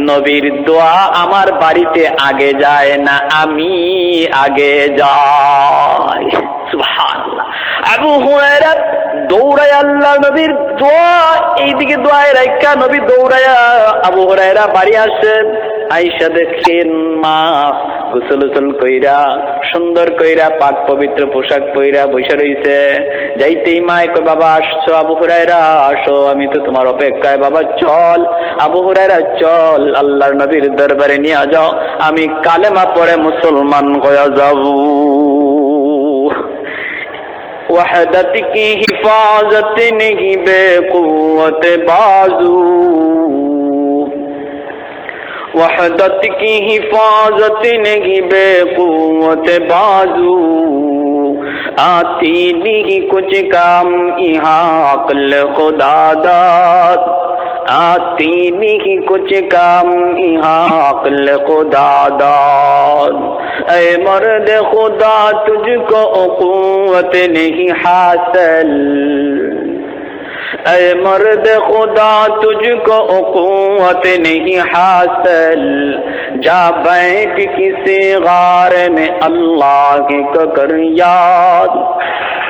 [SPEAKER 1] নবীর দোয়া আমার বাড়িতে আগে যায় না আমি আগে যাই। সুবহানাল্লাহ। আবু হুরায়রা দৌড়ায় আল্লাহ নবীর দোয়া এইদিকে দোয়ায় রাইখা নবী দৌড়ায়া আবু হুরায়রা বাড়ি আসেন। আয়েশা দেখেন মা গোসল কইরা সুন্দর কইরা পাক পবিত্র পোশাক পইরা বসে রইছে। যাইতেই মায় কয়, বাবা আসছো? আবু হুরায়রা আসো, আমি তো তোমার অপেক্ষায়। বাবা চল, আবু হুরায়রা চল, আল্লাহর নবীর দরবারে নিয়ে যাও, আমি কালেমা পড়ে মুসলমান হয়ে যাব। वहदत की हिफाजत नहीं बेक़ुव्वत बाजू, वहदत की हिफाजत नहीं बेक़ुव्वत बाजू, आती नहीं कुछ काम यहाँ अक्ल खुदा दाद, आती नहीं कुछ काम यहाँ अक्ल खुदा दाद। ऐ मर्द खुदा तुझको क़ुव्वत नहीं हासिल, ऐ मर्द खुदा तुझको क़ुव्वत नहीं हासिल, जा बैठ किसी गार में अल्लाह को कर याद,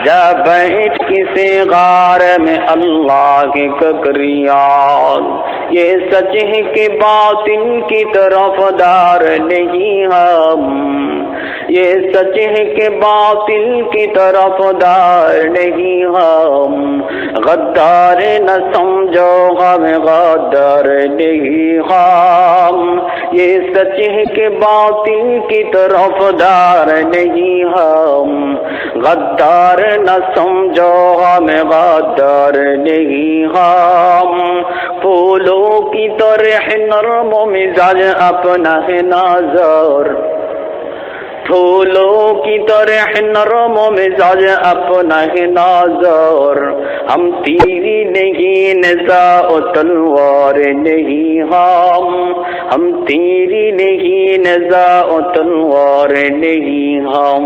[SPEAKER 1] जा बैठ किसी गार में अल्लाह को कर याद। ये सच है कि बातिन की तरफदार नहीं हम, ये सच है कि बातिल की तरफदार नहीं हम, गद्दार न समझो हम गद्दार नहीं हम, ये सच है कि बातिल की तरफदार नहीं हम, गद्दार न समझो हम गद्दार नहीं हम। फूलों की तरह नर्म मिजाज अपना है नाज़र, फूलों की तरह नरम मिजाज अपना है नाज़र, हम तीरी नहीं निज़ा तलवार नहीं हम तीरी नहीं निज़ा तलवार नहीं हम।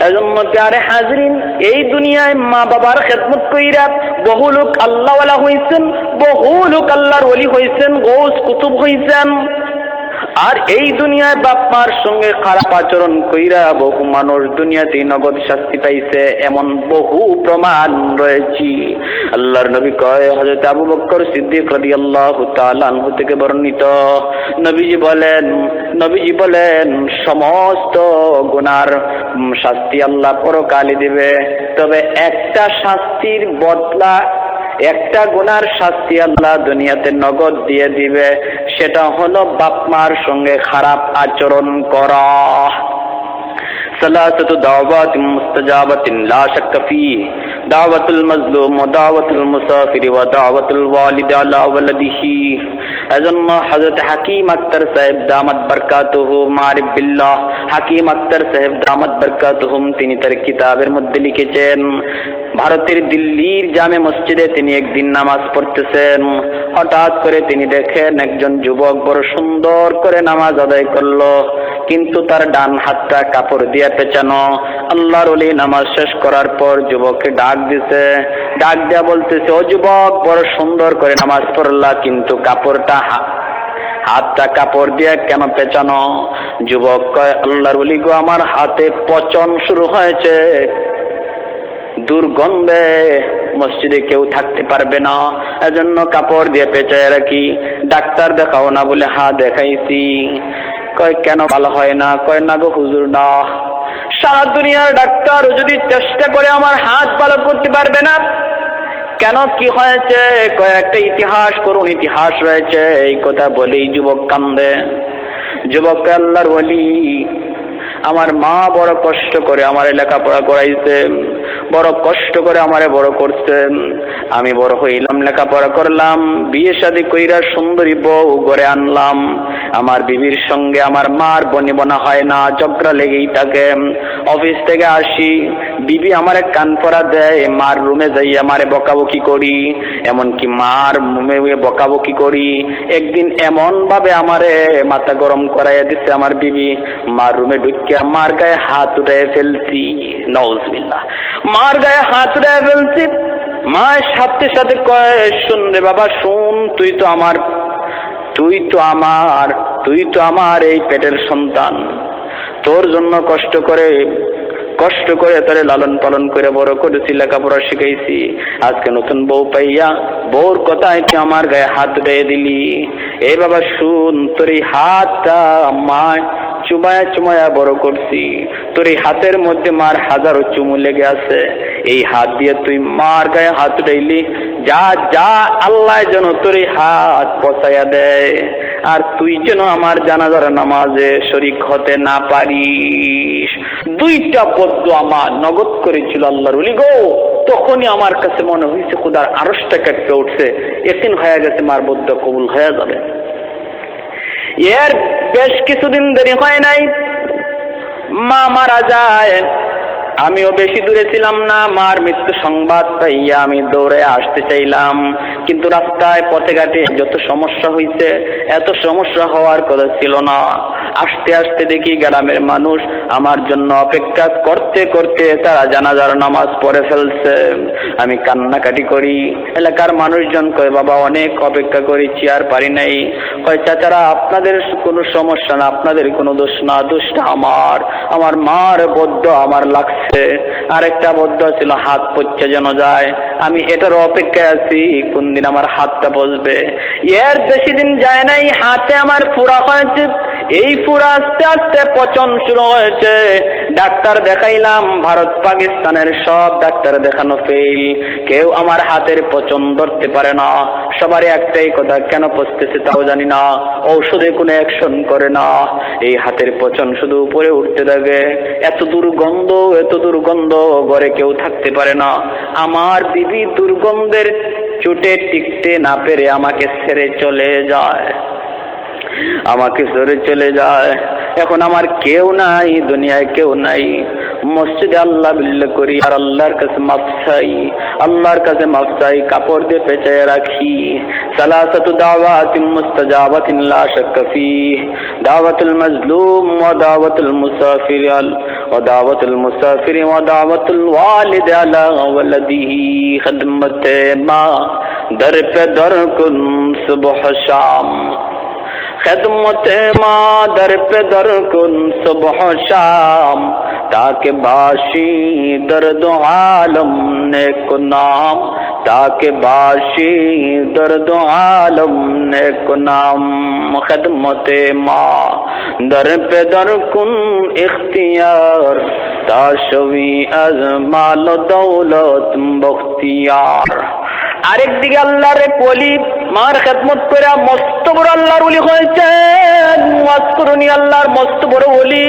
[SPEAKER 1] এজন্য প্যারে হাজরিন, এই দুনিয়ায় মা বাবার খেদমত কইরা বহু লোক আল্লাহওয়ালা হইছেন, বহু লোক আল্লাহর ওলি হইছেন, গৌস কুতুব হইছেন। আর এই দুনিয়ায় বাপ মার সঙ্গে খারাপ আচরণ কইরা বহু মানুষ দুনিয়াতেই নগদ শাস্তি পাইছে, এমন বহু প্রমাণ রয়েছে। আল্লাহর নবী কয়, হযরত আবু বকর সিদ্দিক রাদিয়াল্লাহু তাআলা আনহু থেকে বর্ণিত, নবীজি বলেন সমস্ত গুনার শাস্তি আল্লাহ পরকালে দিবে, তবে একটা শাস্তির বদলা, একটা গুনার শাস্তি আল্লাহ দুনিয়াতে নগদ দিয়ে দিবে, সেটা হলো বাপ মার সঙ্গে খারাপ আচরণ করা। সালাসাতু দাওয়াতিন মুস্তাজাবাতিন লা শাক্কা ফীহি, দাওয়াতুল মাজলুম ওয়া দাওয়াতুল মুসাফির ওয়া দাওয়াতুল ওয়ালিদ আলা ওয়ালাদিহি। এজন্য হযরত হাকিম আক্তার সাহেব দামাত বরকাতুহু মারিফ বিল্লাহ, হাকিম আক্তার সাহেব দামাত বরকাতুহুম, তিনি তার কিতাবের মধ্যে লিখেছেন, ভারতের দিল্লির জামে মসজিদে তিনি একদিন নামাজ পড়তেছেন। হঠাৎ করে তিনি দেখেন একজন যুবক বড় সুন্দর করে নামাজ আদায় করলো, কিন্তু তার ডান হাতটা কাপড় দিয়ে পেঁচানো। আল্লাহর ওলি নামাজ শেষ করার পর যুবককে ডাক দিছে, ডাক দেয়া বলতেছে, ও যুবক, বড় সুন্দর করে নামাজ পড়লা, কিন্তু কাপড়টা হাতটা কাপড় দিয়ে কেন পেঁচানো? যুবক কয়, আল্লাহর ওলি গো, আমার হাতে পচন শুরু হয়েছে, দুর্গন্ধে মসজিদে কেউ থাকতে পারবে না, এজন্য কাপড় দিয়ে পেঁচায় রাখি। ডাক্তার দেখাও না বলে হ্যাঁ দেখাইছি। কয় কেন ভালো হয় না? কয় না গো হুজুর, না, সারা দুনিয়ার ডাক্তার যদি চেষ্টা করে আমার হাত ভালো করতে পারবে না। কেন, কি হয়েছে? কয় একটা ইতিহাস, করুন ইতিহাস রয়েছে। এই কথা বলেই যুবক কান্দে। যুবক আল্লাহর ওলি, আমার মা বড় কষ্ট করে আমার লেখাপড়া করাইছে, বড় কষ্ট করে আমারে বড় করছেন, আমি বড় হইলাম, লেখাপড়া করলাম, বিয়ে শাদী কইরা সুন্দরী বউ ঘরে আনলাম। আমার বিবির সঙ্গে আমার মার বনিবনা হয় না, ঝগড়া লেগেই থাকে। অফিস থেকে আসি, বিবি আমারে কান পরা দেয়, মার রুমে যাই আমারে বকাবকি করি, এমনকি মার রুমে বকাবকি করি। একদিন এমন ভাবে আমারে মাথা গরম করাইয়া দিচ্ছে আমার বিবি, মার রুমে ঢুকিয়া মার গায়ে হাত উঠায় ফেলছি। নাউজুবিল্লাহ, মার গায়ে হাত উঠায় ফেলছি। মা সাথে সাথে কয়, শুন রে বাবা শুন, তুই তো আমার এই পেটের সন্তান, তোর জন্য কষ্ট করে তারে লালন পালন করে বড় করেছি, লেখাপড়া শিখাইছি। আজকে নতুন বউ পাইয়া বউর কথায় তুই আমার গায়ে হাত দিয়ে দিলি। এ বাবা শুন, তোর এই হাতটা মা চুমায়া চুমায়া বড় করছি, তোর এই হাতের মধ্যে মার হাজারো চুমু লেগে আছে, এই হাত দিয়ে তুই মার গায়ে হাত উঠাইলি, যা যা আল্লাহ যেন তোর এই হাত পচাইয়া দেয়, আর তুই যেন আমার জানাজার নামাজে শরীক হতে না পারিস। দুইটা বদ্দ আমার নগদ করেছিল আল্লাহর ওলি গো। তখনই আমার কাছে মনে হয়েছে খোদার আরশটা কেটে উঠছে, একদিন হয়ে গেছে মার বদ্দ কবুল হয়ে যাবে। এর বেশ কিছুদিন দেরি হয় নাই, মা মারা যায়। আমিও বেশি দূরে ছিলাম না, মার মৃত্যু সংবাদ পাইয়া আমি দৌড়ে আসতে চাইলাম, কিন্তু রাস্তায় পথে ঘাটে যত সমস্যা হয়েছে, এত সমস্যা হওয়ার কথা ছিল না। আসতে আসতে দেখি গ্রামের মানুষ আমার জন্য অপেক্ষা করতে করতে তারা জানাজার নামাজ পড়ে ফেলছে। আমি কান্নাকাটি করি, এলাকার মানুষজন কয় বাবা অনেক অপেক্ষা করেছি আর পারি নাই। কয় চাচারা আপনাদের কোনো সমস্যা না, আপনাদের কোনো দোষ না, দোষটা আমার মার বদ্ধ আমার লাগছে। আর একটা বদ্ধ ছিল হাত পচে যেন যায়, আমি এটার অপেক্ষায় আছি কোন দিন আমার হাতটা বসবে। এর বেশি দিন যায় নাই, হাতে আমার ফুরা হয়েছে, এই ফুরা আস্তে আস্তে পচন শুরু হয়েছে। ডাক্তার দেখাইলাম, ভারত পাকিস্তানের সব ডাক্তার দেখানো ফেল, কেউ আমার হাতের পচন ধরতে পারে না। সবারই একটাই কথা, কেন পচতেছে তাও জানি না, ঔষধে কোনো অ্যাকশন করে না, এই হাতের পচন শুধু উপরে উঠতে থাকে। এত দুর্গন্ধ, ঘরে কেউ থাকতে পারে না। আমার বিবি দুর্গন্ধের চোটে টিকতে না পেরে আমাকে ছেড়ে চলে যায়। এখন আমার কেউ নাই, দুনিয়ায় কেউ নাই। মসজিদে আল্লাহ বিল্লাহ করি আর আল্লাহর কাছে মাফ চাই, কাপড় দিয়ে পেঁচায় রাখি। সালাসাতু দাওয়াতিন মুস্তাজাবাতিন লা শাক্কা ফীহ, দাওয়াতুল মাজলুম ওয়া দাওয়াতুল মুসাফির ওয়া দাওয়াতুল ওয়ালিদ আলা ওয়ালাদিহি, খিদমতে মা দর পে দর কুন সুবহ শাম, খিদমতে মা দর পে দর কুন সুবহ শাম, তাকে বাসি দর্দ আলম নেক নাম, তাকে বাসি দর্দ আলম নেক নাম। খিদমতে মা দর পে দর কুন ইখতিয়ার, তাশবি আজ মাল দৌলত বখতিয়ার। আরেকদিকে আল্লাহর এক ওলি মার খেদমত করে মস্ত বড় আল্লাহর ওলি হয়েছেন। ওয়াজকুরুনি, আল্লাহর মস্ত বড় ওলি,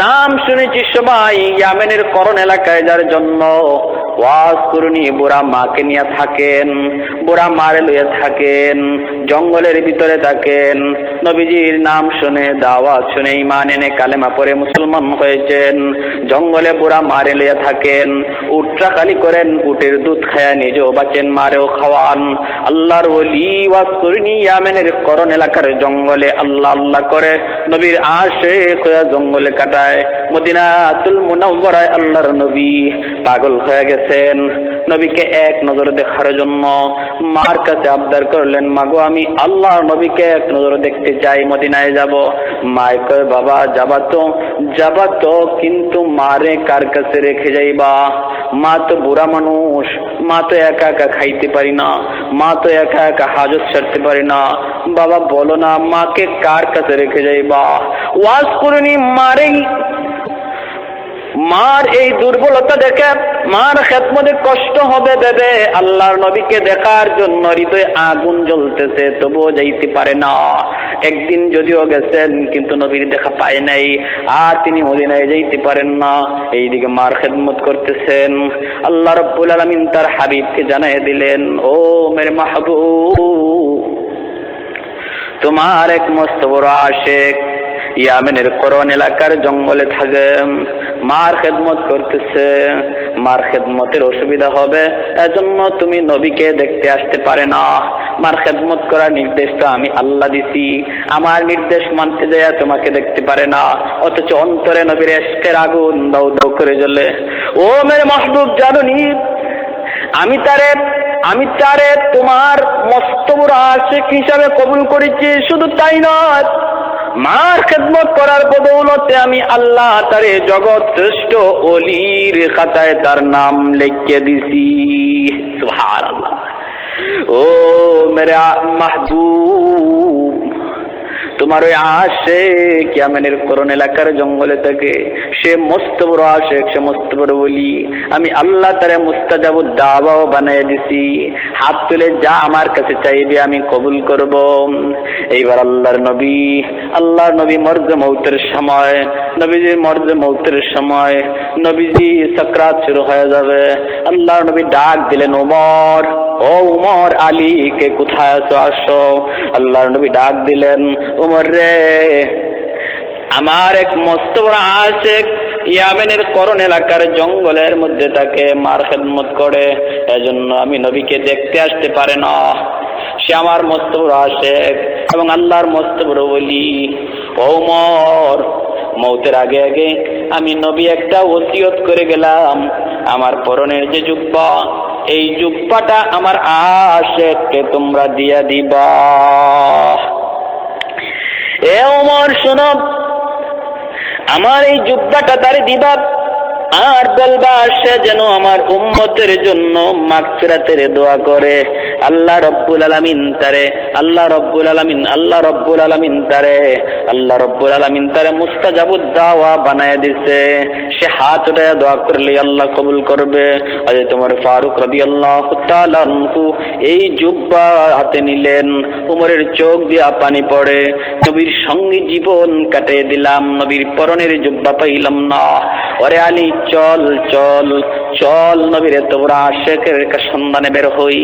[SPEAKER 1] নাম শুনেছি সবাই ইয়ামেনের করণ এলাকায়, যার জন্য ওয়াজকুরুনি বুড়া মাকে নিয়ে থাকেন, বুড়া মারে লইয়া থাকেন, জঙ্গলের ভিতরে থাকেন। নবীজির নাম শুনে দাওয়াত শুনে ঈমান এনে কালেমা পড়ে মুসলমান হয়েছেন। জঙ্গলে বুড়া মারে লইয়া থাকেন, উটটা খালি করেন, উটের দুধ খায়া নিজেও বাঁচেন, মারেও খাওয়ান। আল্লাহর ওলি ওয়াজকুরুনি ইয়ামেনের করণ এলাকার জঙ্গলে আল্লাহ আল্লাহ করে নবীর আশিক হয়ে জঙ্গলে কাটায়। মদিনাতুল মুনাওয়ারায় আল্লাহর নবী পাগল হয়ে গেছেন। নবীকে এক নজর দেখার জন্য মার কাছে আবদার করলেন, মাগো আমি আল্লাহর নবীকে এক নজর দেখতে চাই, মদিনায় যাব। মায় কয় বাবা যাবা তো, কিন্তু মারে কার কাছে রেখে যাইবা? মা তো বুড়া মানুষ, মা তো একা একা খাইতে পারি না, মা তো একা একা হাজত ছাড়তে পারি না। বাবা বলো না, মাকে কার কাছে রেখে যাইবা? ওয়াজকুরুনি মার এই দুর্বলতা দেখে মার খেদমতে কষ্ট হবে ভেবে আল্লাহর নবীকে দেখার জন্য হৃদয়ে আগুন জ্বলতেছে, তবুও যাইতে পারে না। একদিন যদিও গেছেন, কিন্তু নবীর দেখা পায় নাই, আর তিনি মদিনায় যাইতে পারেন না। এইদিকে মার খেদমত করতেছেন। আল্লাহ রাব্বুল আলামিন তার হাবিবকে জানাই দিলেন, ও মেরে মাহবুব, তোমার এক মস্ত বড় আশিক ইয়ামেনের করণ এলাকার জঙ্গলে থাকে, মার খেদমত করতেছে। মার খেদমতের অসুবিধা হবে, এজন্য তুমি নবীকে দেখতে আসতে পারে না। মার খেদমত করার নির্দেশটা আমি আল্লাহ দিছি, আমার নির্দেশ মানতে যায় তোমাকে দেখতে পারে না, অথচ অন্তরে নবীর ইশকের আগুন দাউ দাউ করে জ্বলে। ও মেরে মাহবুব, জানোনি আমি তারে তোমার মস্ত বড় আশিক হিসাবে কবুল করেছি। শুধু তাই নয়, মার খেদমত করার বদৌলতে আমি আল্লাহ তারে জগৎ শ্রেষ্ঠ ওলির খাতায় তার নাম লিখে দিছি। সুবহানাল্লাহ। ও মেরা মাহবুব, তোমার ওই আশিক ইয়ামেনের করণ এলাকার জঙ্গলে থাকে, সে মস্ত বড় আশিক, সে মস্ত বড় বলি। আমি আল্লাহ তারে মুস্তাজাবুদ দাওয়াও বানিয়ে দিছি, হাত তুলে যা আমার কাছে চাইবে আমি কবুল করব। এইবার আল্লাহর নবী মর্দে মৌতের সময়, নবীজির মর্দে মৌতের সময়, নবীজি সাকরাত শুরু হয়ে যাবে। আল্লাহর নবী ডাক দিলেন, ওমর, ও উমর, আলীকে কোথায় আছো, আসো। আল্লাহর নবী ডাক দিলেন, উমর রে, আমার এক মস্ত বড় আশিক ইয়ামেনের করণ এলাকার জঙ্গলের মধ্যে তাকে মার খেদমত করে, এজন্য আমি নবীকে দেখতে আসতে পারে না। সে আমার মস্ত বড় আশিক এবং আল্লাহর মস্ত বড় ওলি। ও উমর, মৌতের আগে আগে আমি নবী একটা ওসিয়ত করে গেলাম, আমার পরনের যে জুব্বা, এই জুব্বাটা আমার আশিককে তোমরা দিয়া দিবা। এ ওমর শোনো, আমার এই জুব্বাটা তারে দিবা, আর বলবা সে যেন আমার উম্মতের জন্য মাগফিরাতের দোয়া করে। আল্লাহ রব্বুল আলামিন তারে মুস্তাজাবুদ দাওয়া বানায় দিছে। সে হাত উঠায় দোয়া করলে আল্লাহ কবুল করবে। হযরত ওমর ফারুক রাদিয়াল্লাহু তাআলা আনহু এই জুব্বা হাতে নিলেন, উমরের চোখ দিয়া পানি পড়ে। নবীর সঙ্গে জীবন কাটিয়ে দিলাম, নবীর পরনের জুব্বা পাইলাম না। ওরে আলী, চল চল চল, নবীর এত বড় আশিকের সন্ধানে বের হই।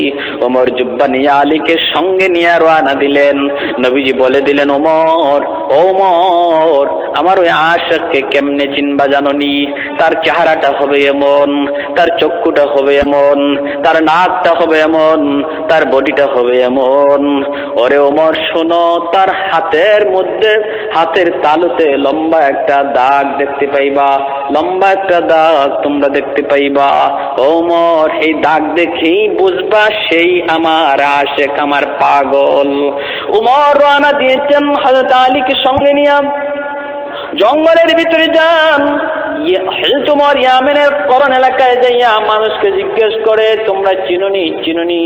[SPEAKER 1] ওমর জুব্বা নিয়ে আলীকে সঙ্গে নিয়ে রওনা দিলেন। নবীজি বলে দিলেন, ওমর, ওমর, আমার ওই আশিককে কেমনে চিনবা জানোনি? তার চেহারাটা হবে এমন, তার চক্ষুটা হবে এমন, তার নাকটা হবে এমন, তার বডিটা হবে এমন। ওরে ওমর শোনো, তার হাতের মধ্যে, হাতের তালুতে লম্বা একটা দাগ দেখতে পাইবা, লম্বা একটা দাগ তোমরা দেখতে পাইবা। ওমর, এই দাগ দেখেই বুঝবা সেই আমার আশিক, আমার পাগল। উমর রওনা দিয়েছেন হযরত আলীকে সঙ্গে নিয়ে, জঙ্গলের ভিতরে যান। হযরত ওমর ইয়ামেনের করণ এলাকায় যাইয়া মানুষকে জিজ্ঞেস করে, তোমরা চিনুনি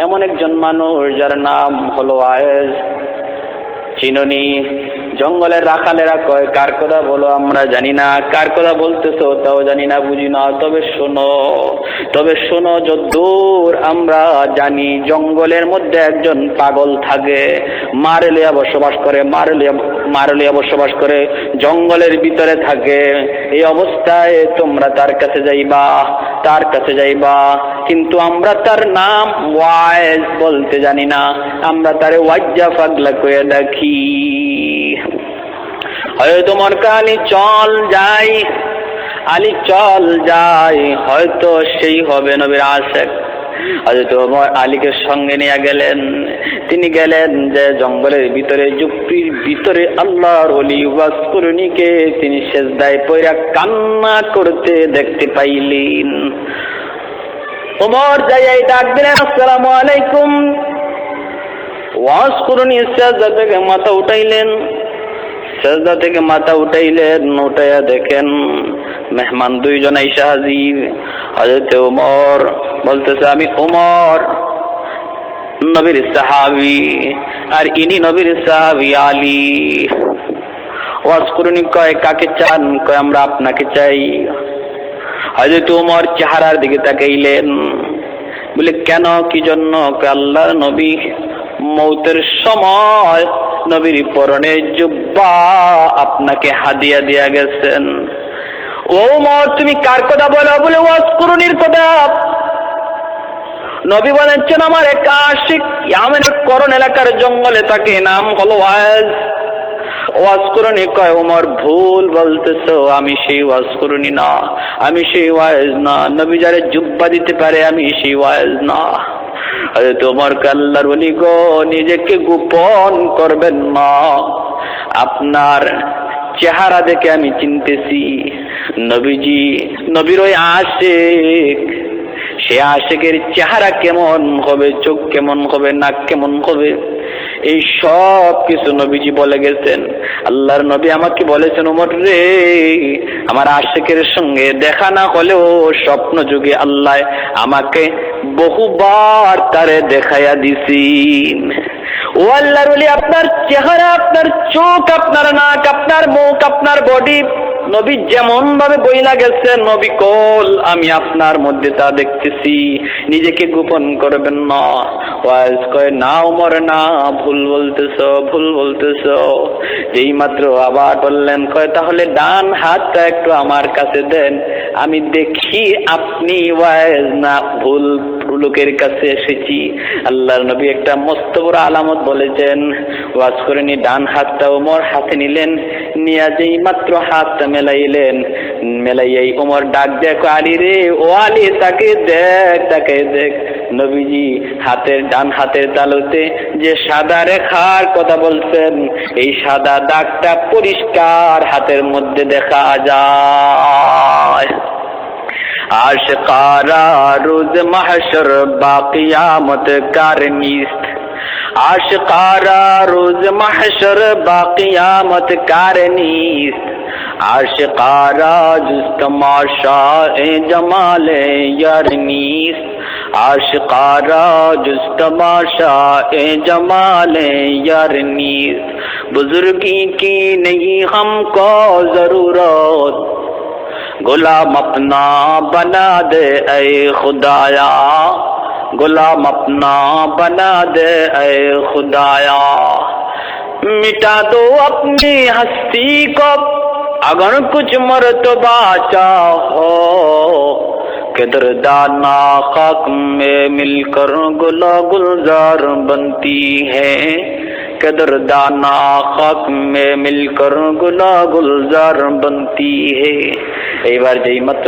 [SPEAKER 1] এমন একজন মানুষ যার নাম হলো আয়েজ, চিনুনি? জঙ্গলের রাখালেরা কয়, কার কথা বলো? আমরা জানি না। কার কথা বলতেছো তাও জানি না, বুঝি না। তবে শোনো, যদ্দূর আমরা জানি জঙ্গলের মধ্যে একজন পাগল থাকে, মারলিয়া বসবাস করে, জঙ্গলের ভিতরে থাকে। এই অবস্থায় তোমরা তার কাছে যাইবা, কিন্তু আমরা তার নাম ওয়াইজ বলতে জানি না, আমরা তারে ওয়াজ্জা পাগলা কয়ে দেখি। হয়তো মরকা আলী চল যাই, হয়তো সেই হবে নবীর আশিক। হয়তো আলীকে সঙ্গে নিয়ে গেলেন। তিনি গেলেন যে জঙ্গলের ভিতরে, জুপ্পির ভিতরে আল্লাহর ওলি ওয়াসকুরনিকে তিনি সেজদায় পড়ে কান্না করতে দেখতে পাইলেন। ওমর যাই ডাক দিলেন, আসসালামু আলাইকুম। ওয়াসকুরনি সেজদা থেকে মাথা উঠাইলেন, উঠাইয়া দেখেন মেহমান দুইজন আইসা হাজির। হযরত ওমর বলতেছে, আমি ওমর, নবীর সাহাবী, আর ইনি নবীর সাহাবী আলী। ওয়াসকুরনি কয়, কাকে চান? কয়, আমরা আপনাকে চাই। হযরত ওমর চেহারার দিকে তাকাইলেন, বলে, কেন, কি জন্য? আল্লাহর নবী মৌতের সময় নবীর পরনে জুব্বা আপনাকে হাদিয়া দিয়া গেছেন। ওমর, তুমি কার কথা বলো? বলে, ওয়াসকুরনির কথা। নবী বলেছেন, আমার এক আশিক ইয়ামেনের করণ এলাকার জঙ্গলে থাকে, নাম হলো ওয়াইজ। ওয়াসকুরনি কয়, ওমর ভুল বলতেছো, আমি সেই ওয়াসকুরনি না, আমি সেই ওয়াইজ না। নবী যারে জুব্বা দিতে পারে, আমি সেই ওয়াইজ না। তোমার আল্লাহর ওলি গো, নিজেকে গোপন করবেন না, আপনার চেহারা দেখে আমি চিনতেছি নবীর ওই আশিক। সে আশিকের চেহারা কেমন হবে, চোখ কেমন হবে, নাক কেমন হবে, এই সব কিছু নবীজি বলে গেছেন। আল্লাহর নবী আমাকে বলেছেন, ওমর রে, আমার আশিকের সঙ্গে দেখা না হলেও স্বপ্ন যুগে আল্লাহ আমাকে বহুবার তারে দেখাইয়া দিছেন। ও আল্লাহর ওলি, আপনার চেহারা, আপনার চোখ, আপনার নাক, আপনার মুখ, আপনার বডি নবী যেমন ভাবে বইলা গেছেন, নবী কল আমি আপনার মধ্যে তা দেখতেছি, নিজেকে গোপন করবেন না। ওয়াজ কয় না ওমর না, ভুল বলতেছ, ভুল বলতেছ। যেই মাত্র আবার বললেন, কয় তাহলে ডান হাতটা একটু আমার কাছে দেন, আমি দেখি আপনি ওয়াজ না ভুল লোকের কাছে এসেছি। আল্লাহর নবী একটা মস্ত বড় আলামত বলেছেন। ওয়াজ করে নি ডান হাতটা ওমর হাতে নিলেন, নিয়ে যেই মাত্র হাতটা মেলাইলেন, মেলাইয়াই ওমর ডাক দেখ, আলী রে, ও আলী, তাকে দেখ, তাকে দেখ। নবীজি হাতের ডান হাতের তালুতে যে সাদা রেখার কথা বলছেন, এই সাদা দাগটা পরিষ্কার হাতের মধ্যে দেখা যায়। आशिकारा रोज महशर बाक़ियामत कार नीस्त, आशिकारा रोज महशर बाक़ियामत कार नीस्त, आशिकारा जुज़ तमाशाए जमाले यार नीस्त, आशिकारा जुज़ तमाशाए जमाले यार नीस्त, बुजुर्गी की नहीं हमको ज़रूरत, गुलाम अपना बना दे ऐ खुदाया, गुलाम अपना बना दे ऐ खुदाया, मिटा दो अपनी हस्ती को अगर कुछ मर्तबा चाहो, किरदाना खाक में मिलकर गुला गुलजार बनती है, कदरदाना खाक में मिलकर गुला गुलजार बनती है। এইবার যেই মাত্র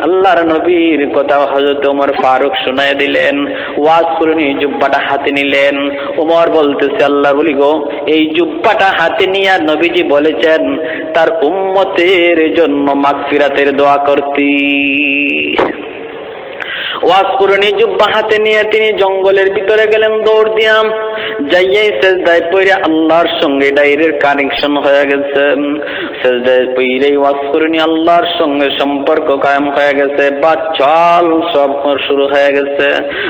[SPEAKER 1] আল্লাহর নবীর কথা হযরত ওমর ফারুক শুনায় দিলেন, ওয়াজ করে নিয়ে জুব্বাটা হাতে নিলেন। ওমর বলতেছে, আল্লাহর ওলি গো, এই জুব্বাটা হাতে নিয়ে নবীজি বলেছেন তার উম্মতের জন্য মাগফিরাতের দোয়া করতে। ওয়াজ করে নিয়ে জুব্বা হাতে নিয়ে তিনি জঙ্গলের ভিতরে গেলেন দৌড় দিয়া, যাইয়াই সেজদায় পড়ে আল্লাহর সঙ্গে ডাইরেক্ট কানেকশন হয়ে গেছে। সেজদায় পড়েই ওয়াজ করে নিয়ে আল্লাহর সঙ্গে সম্পর্ক কায়েম হয়ে গেছে, বাচ্চাল সব শুরু হয়ে গেছে।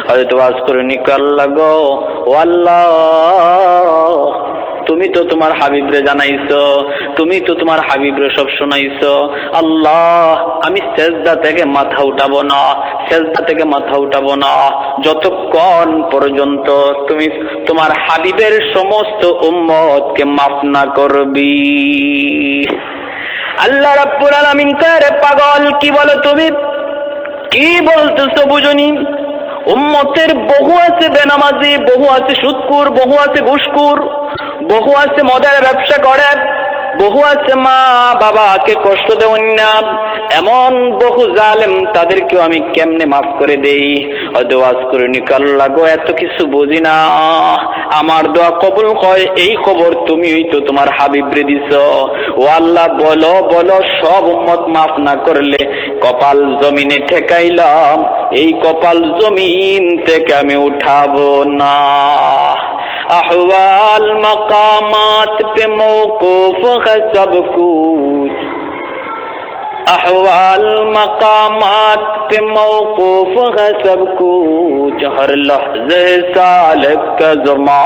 [SPEAKER 1] হয়তো ওয়াজ করে নিয়ে আল্লাহ গো, ও আল্লাহ, তুমি তো তোমার হাবিবরে জানাইছো, তুমি তো তোমার হাবিবরে সব শোনাইছো। আল্লাহ, আমি সেজদা থেকে মাথা উঠাবো না, সেজদা থেকে মাথা উঠাবো না যতক্ষণ পর্যন্ত তুমি তোমার হাবিবের সমস্ত উম্মতকে মাফ না করবি। আল্লাহ রাব্বুল আলামিন কয়, পাগল, কি বলো তুমি, কি বলতেছো বুঝুনি? উম্মতের বহু আছে বেনামাজি, বহু আছে সুদকুর, বহু আছে ঘুষখোর, বহু আছে মদের ব্যবসা করে, বহু আছে মা বাবাকে কষ্ট দেওয়ান না, এমন বহু জালেম, তাদেরকেও আমি কেমনে মাফ করে দেই? ওয়াজ করে নিকাল্লা গো, এত কিছু বুঝি না, আমার দোয়া কবুল হয় এই খবর তুমি তো তোমার হাবিবরে দিছ। ও আল্লাহ, বলো বলো, সব উম্মত মাফ না করলে কপাল জমিনে ঠেকাইলাম, এই কপাল জমিন থেকে আমি উঠাবো না। अहवाल मकामात पे मौकूफ है सब कुछ, अहवाल मकामात पे मौकूफ है सब कुछ, हर लहज़े सालिक का ज़मा,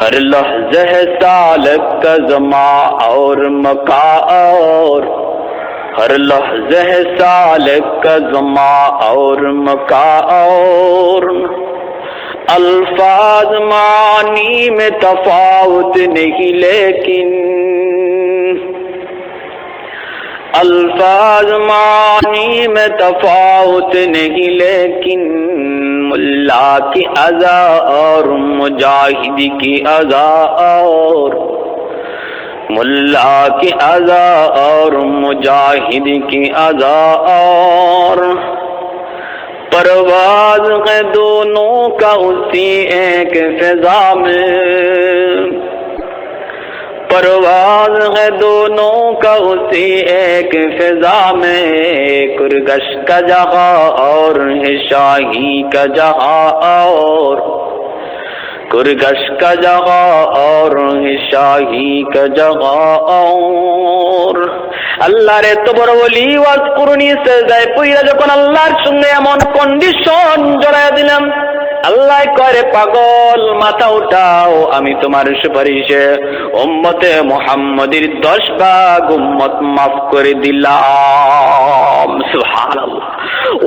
[SPEAKER 1] हर लहज़े सालिक का ज़मा और मका, और हर लहज़े सालिक का ज़मा और मका, और अल्फाज मानी में तफावत नहीं, लेकिन अल्फाज मानी में तफावत नहीं, लेकिन मुल्ला की अज़ा और मुजाहिद की अज़ा, और मुल्ला की अज़ा और मुजाहिद की अज़ा, और परवाज है दोनों का उसी एक फिजा में, परवाज है दोनों का उसी एक फिजा में, कुरगश का जहाँ और है शाही का जहाँ, और कुरगश का जहाँ और है शाही का जहाँ, और আল্লাহর এত বড় ওলি ওয়াজ করুনি, সেজদায় পইরা যখন আল্লাহর সঙ্গে এমন কন্ডিশন জড়ায় দিলাম, আল্লাহ করে পাগল মাথা উঠাও, আমি তোমার সুপারিশে উম্মতে মুহাম্মাদির 10 ভাগ উম্মত মাফ করে দিলাম। সুবহানাল্লাহ।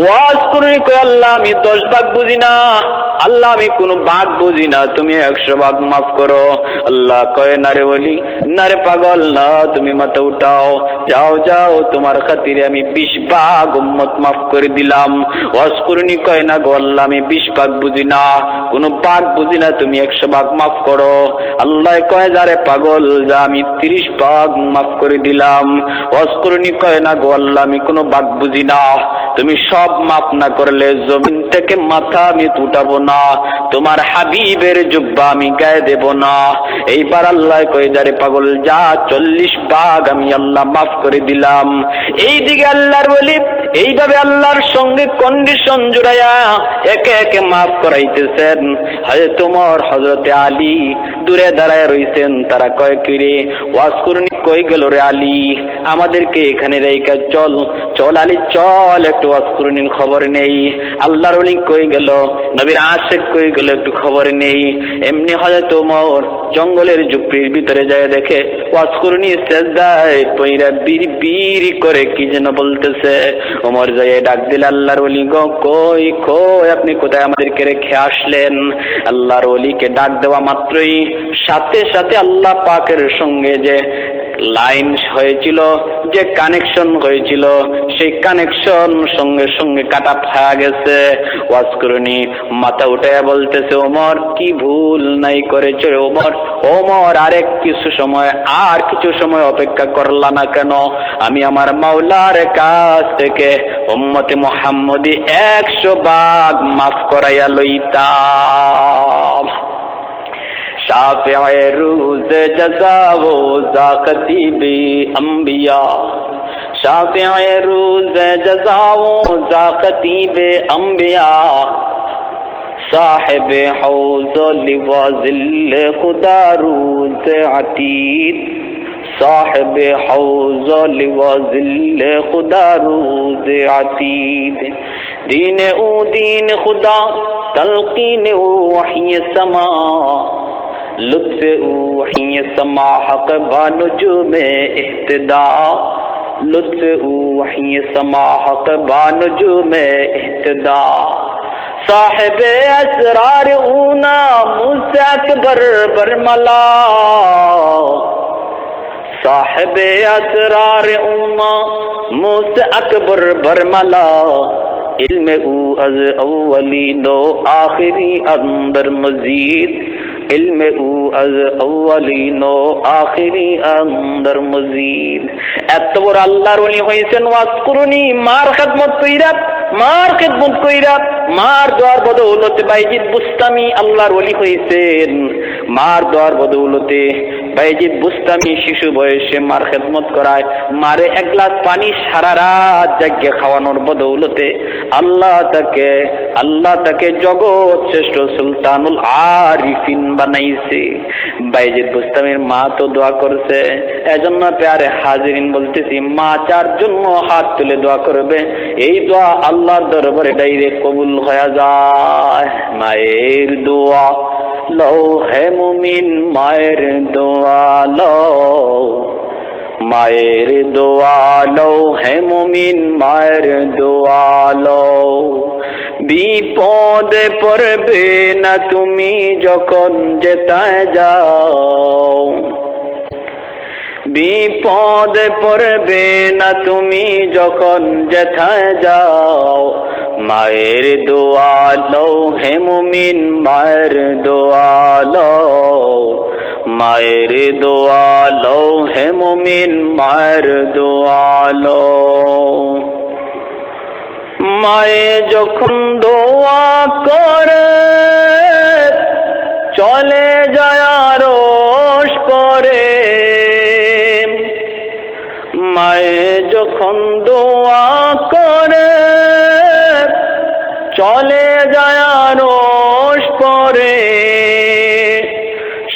[SPEAKER 1] ওয়াজ করে কই আল্লাহ আমি 10 ভাগ বুঝি না, আল্লাহ আমি কোন ভাগ বুঝি না, তুমি 100 ভাগ মাফ করো। আল্লাহ কয় না রে বলি, না রে পাগল, না, তুমি মাথা উঠাও, যাও যাও, তোমার খাতিরে আমি 20 ভাগ উম্মত মাফ করে দিলাম। ওয়াজ করনি কয় না গো আল্লাহ আমি 20 ভাগ বুঝি না, কোন ভাগ বুঝি না, তুমি 100 ভাগ মাফ করো। আল্লাহ কয় যারে পাগল, যা আমি 30 ভাগ মাফ করে দিলাম। ওয়াজ করনি কয় না গো আল্লাহ আমি কোন ভাগ বুঝি না, তুমি সব মাফ না করলে জমিন থেকে মাথা আমি উঠাবো না, তোমার হাবিবের জুব্বা আমি গায়ে দেব না। এইবার আল্লাহ কয় যারে পাগল, যা 40 ভাগ আমি আল্লাহ মাফ করে দিলাম। এইদিকে আল্লাহর ওলি এইভাবে আল্লাহর সঙ্গে কন্ডিশন জুড়াইয়া একে একে মাফ করাইতেছেন। হযরত ওমর, হযরতে আলী দূরে দাঁড়ায় রইছেন। তারা কয় কি রে ওয়াজ করনি কই গেল রে আলী, আমাদেরকে এখানে রেখে চল, চল আলী চল, একটু ওয়াজ করনির খবর নেই। আল্লাহর ওলি কই গেল, নবীর আশিক কই গেল, একটু খবর নেই। এমনি হযরত ওমর জঙ্গলের ঝুপড়ির ভিতরে যায়, দেখে ওয়াজ করনি সেজদায় পইরা বিড়ি বিড়ি করে কি যেন বলতেছে। ওমর যায় ডাক দিল, আল্লাহর ওলি গো, কই কই আপনি কোথায় আমাদেরকে রেখে আসলেন? আল্লাহর ওলিকে ডাক দেওয়া মাত্রই সাথে সাথে আল্লাহ পাকের সঙ্গে যে লাইন হয়েছিল, যে কানেকশন হয়েছিল, সেই কানেকশন সঙ্গে সঙ্গে কাটা ফায়া গেছে। ওয়াজ করনি মাথা উঠাইয়া বলতেছে, ওমর কি ভুল নাই করেছে ওমর, ওমর আরেক কিছু সময়, আর কিছু সময় অপেক্ষা করলা না কেন? আমি আমার মাওলার কাছ থেকে উম্মতে মুহাম্মদি 100 ভাগ মাফ করাইয়া লইতাম। शाफ़िए रूज़ जज़ा वो ज़ा ख़तीबे अंबिया, शाफ़िए रूज़ जज़ा वो ज़ा ख़तीबे अंबिया, साहिब हौज़ लिवा ज़िल्ल खुदा रूज़ अतीद, साहिब हौज़ लिवा ज़िल्ल खुदा रूज़ अतीद, दीन ऊ दीन खुदा तलक़ीन ऊ वही समा, लुत्फ़ ऊ वही समा हक़ बानुजुमे इह्तिदा, लुत्फ़ ऊ वही समा हक़ बानुजुमे इह्तिदा, साहिब असरार ऊना मुझसे अकबर बरमला, साहिब असरार ऊना मुझसे अकबर बरमला, इल्म ऊ अज़ अव्वली नो आखिरी अंदर मजीद, इल्म ऊ अज़ अव्वली नो आखिरी अंदर मजीद। এত বড় আল্লাহর ওলি হয়েছেন ওয়াজ করুনি, মার খিদমত কইরা, মার খিদমত কইরা, মার দোয়ার বদৌলতে বাইজিদ বুস্তামি আল্লাহর ওলি হয়েছেন। মার দোয়ার বদৌলতে বাইজিদ বুস্তামি শিশু বয়সে মার খিদমত করায়, মারে এক গ্লাস পানি সারা রাত জাগিয়ে খাওয়ানোর বদৌলতে আল্লাহ তাকে জগৎ শ্রেষ্ঠ সুলতানুল আরিফিন বানাইছে। বাইজিদ বুস্তামির মা তো দোয়া করছে, এজন্য প্যারে হাজিরিন বলতেছি, মা যার জন্য হাত তুলে দোয়া করবে, এই দোয়া আল্লাহর দরবারে ডাইরেক্ট কবুল হয়ে যায়। মায়ের দোয়া লও হে মুমিন, মায়ের দোয়া লও, মায়ের দোয়া লও হে মুমিন, মায়ের দোয়া লও, বিপদে পড়বে না তুমি যখন যেতায় যাও, বিপদে পড়বে না তুমি যখন যেথায় যাও, মায়ের দোয়া লও হে মুমিন, মায়ের দোয়া লও, মায়ের দোয়া লও হে মুমিন, মায়ের দোয়া লও। মায়ে যখন দোয়া করে চলে যায় আরশ পরে, মায়ে যখন দোয়া করে চলে যায় আরশ পরে,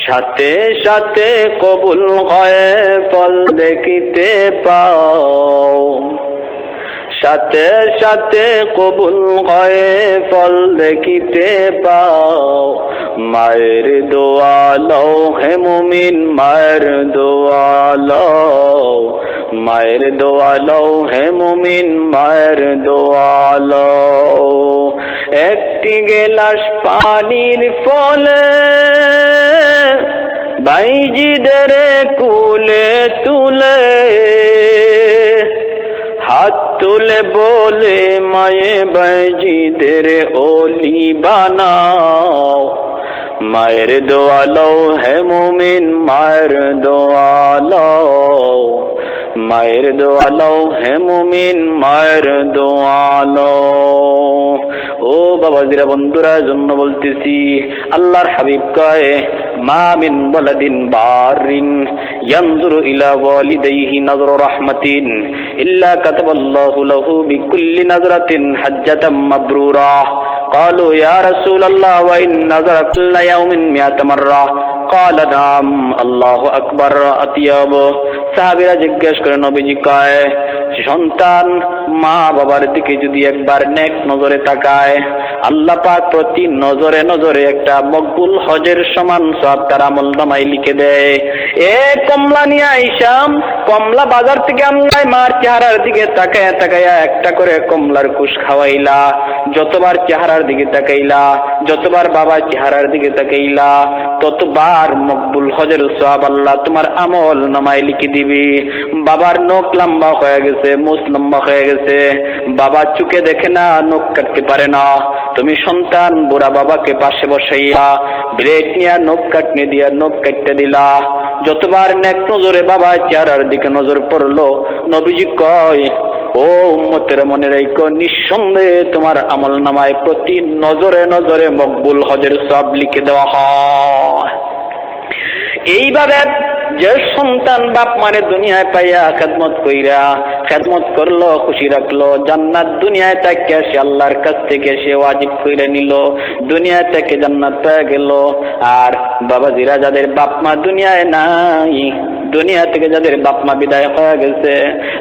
[SPEAKER 1] সাথে সাথে কবুল হয় ফল দেখিতে পাও, সাথে সাথে কবুল হয়ে ফল দেখিতে পাও। মায়ের দোয়া লও হে মুমিন, মায়ের দোয়া লও, মায়ের দোয়া লও হে মুমিন, মায়ের দোয়া লও। একটি গেলাস পানির ফলে বাইজিদের কুলে তুলে, হাত তুলে বলে মায়ে বাইজিদের ওলি বানাও। মায়ের দোয়া লও হে মুমিন, মায়ের দোয়া লও, মায়ের দোয়া লও হে মুমিন, মায়ের দোয়া লও। ও বাবাজিরা বন্ধুরা জন্য বলতেছি, আল্লাহর হাবিব কয় মা মিন ওয়ালাদিন বারিন ইয়ানজুরু ইলা ওয়ালিদাইহি নাযরা রাহমাতিন ইল্লা কাতাবাল্লাহু লাহু বিকুল্লি নাযরাতিন হাজ্জাতাম মাবরুরা। قالوا يا رسول الله وإن نظر كل يوم 100 مرة قال نعم الله أكبر أطيب। সাহাবীরা জিজ্ঞেস করে নবীজি কয়, সন্তান মা বাবার দিকে যদি একবার নেক নজরে তাকায়, আল্লাহ পাক প্রতি নজরে নজরে একটা মকবুল হজের সমান সওয়াব তার আমলনামায় লিখে দেয়। এ কমলা নিয়ে আইসাম, কমলা বাজার থেকে আনলাই, মার চেহারার দিকে তাকায় তাকায়া একটা করে কমলার কুশ খাওয়াইলা। যতবার চেহারার দিকে তাকাইলা, যতবার বাবার চেহারার দিকে তাকাইলা, ততবার মকবুল হজের সওয়াব আল্লাহ তোমার আমল নামায় লিখে দিবি। বাবার নখ লম্বা হয়ে গেছে, মুছ লম্বা হয়ে গেছে, বাবা চুকে দেখে না, নখ কাটতে পারে না, তুমি সন্তান বুড়া বাবাকে পাশে বসাইয়া ব্লেড নিয়ে নখ কাটনে দিয়া নখ কাটতে দিলা। যতবার নেক নজরে বাবা চেহারার দিকে নজর পড়লো, নবীজি কয় ও উম্মতের মনে রাখো, নিঃসন্দেহে তোমার আমল নামায় প্রতি নজরে নজরে মকবুল হজের সওয়াব লিখে দেওয়া হয়। এইভাবে যে সন্তান বাপ মানে দুনিয়ায় পাইয়া খেদমত কইরা, খেদমত করলো, খুশি রাখলো, জান্নাত দুনিয়ায় তাকে সে আল্লাহর কাছ থেকে সে ওয়াজিব কইরা নিল, দুনিয়া থেকে জান্নাত পেয়ে গেল। আর বাবাজিরা যাদের বাপ মা দুনিয়ায় নাই, দুনিয়া থেকে যাদের বাপ মা বিদায় হয়ে গেছে,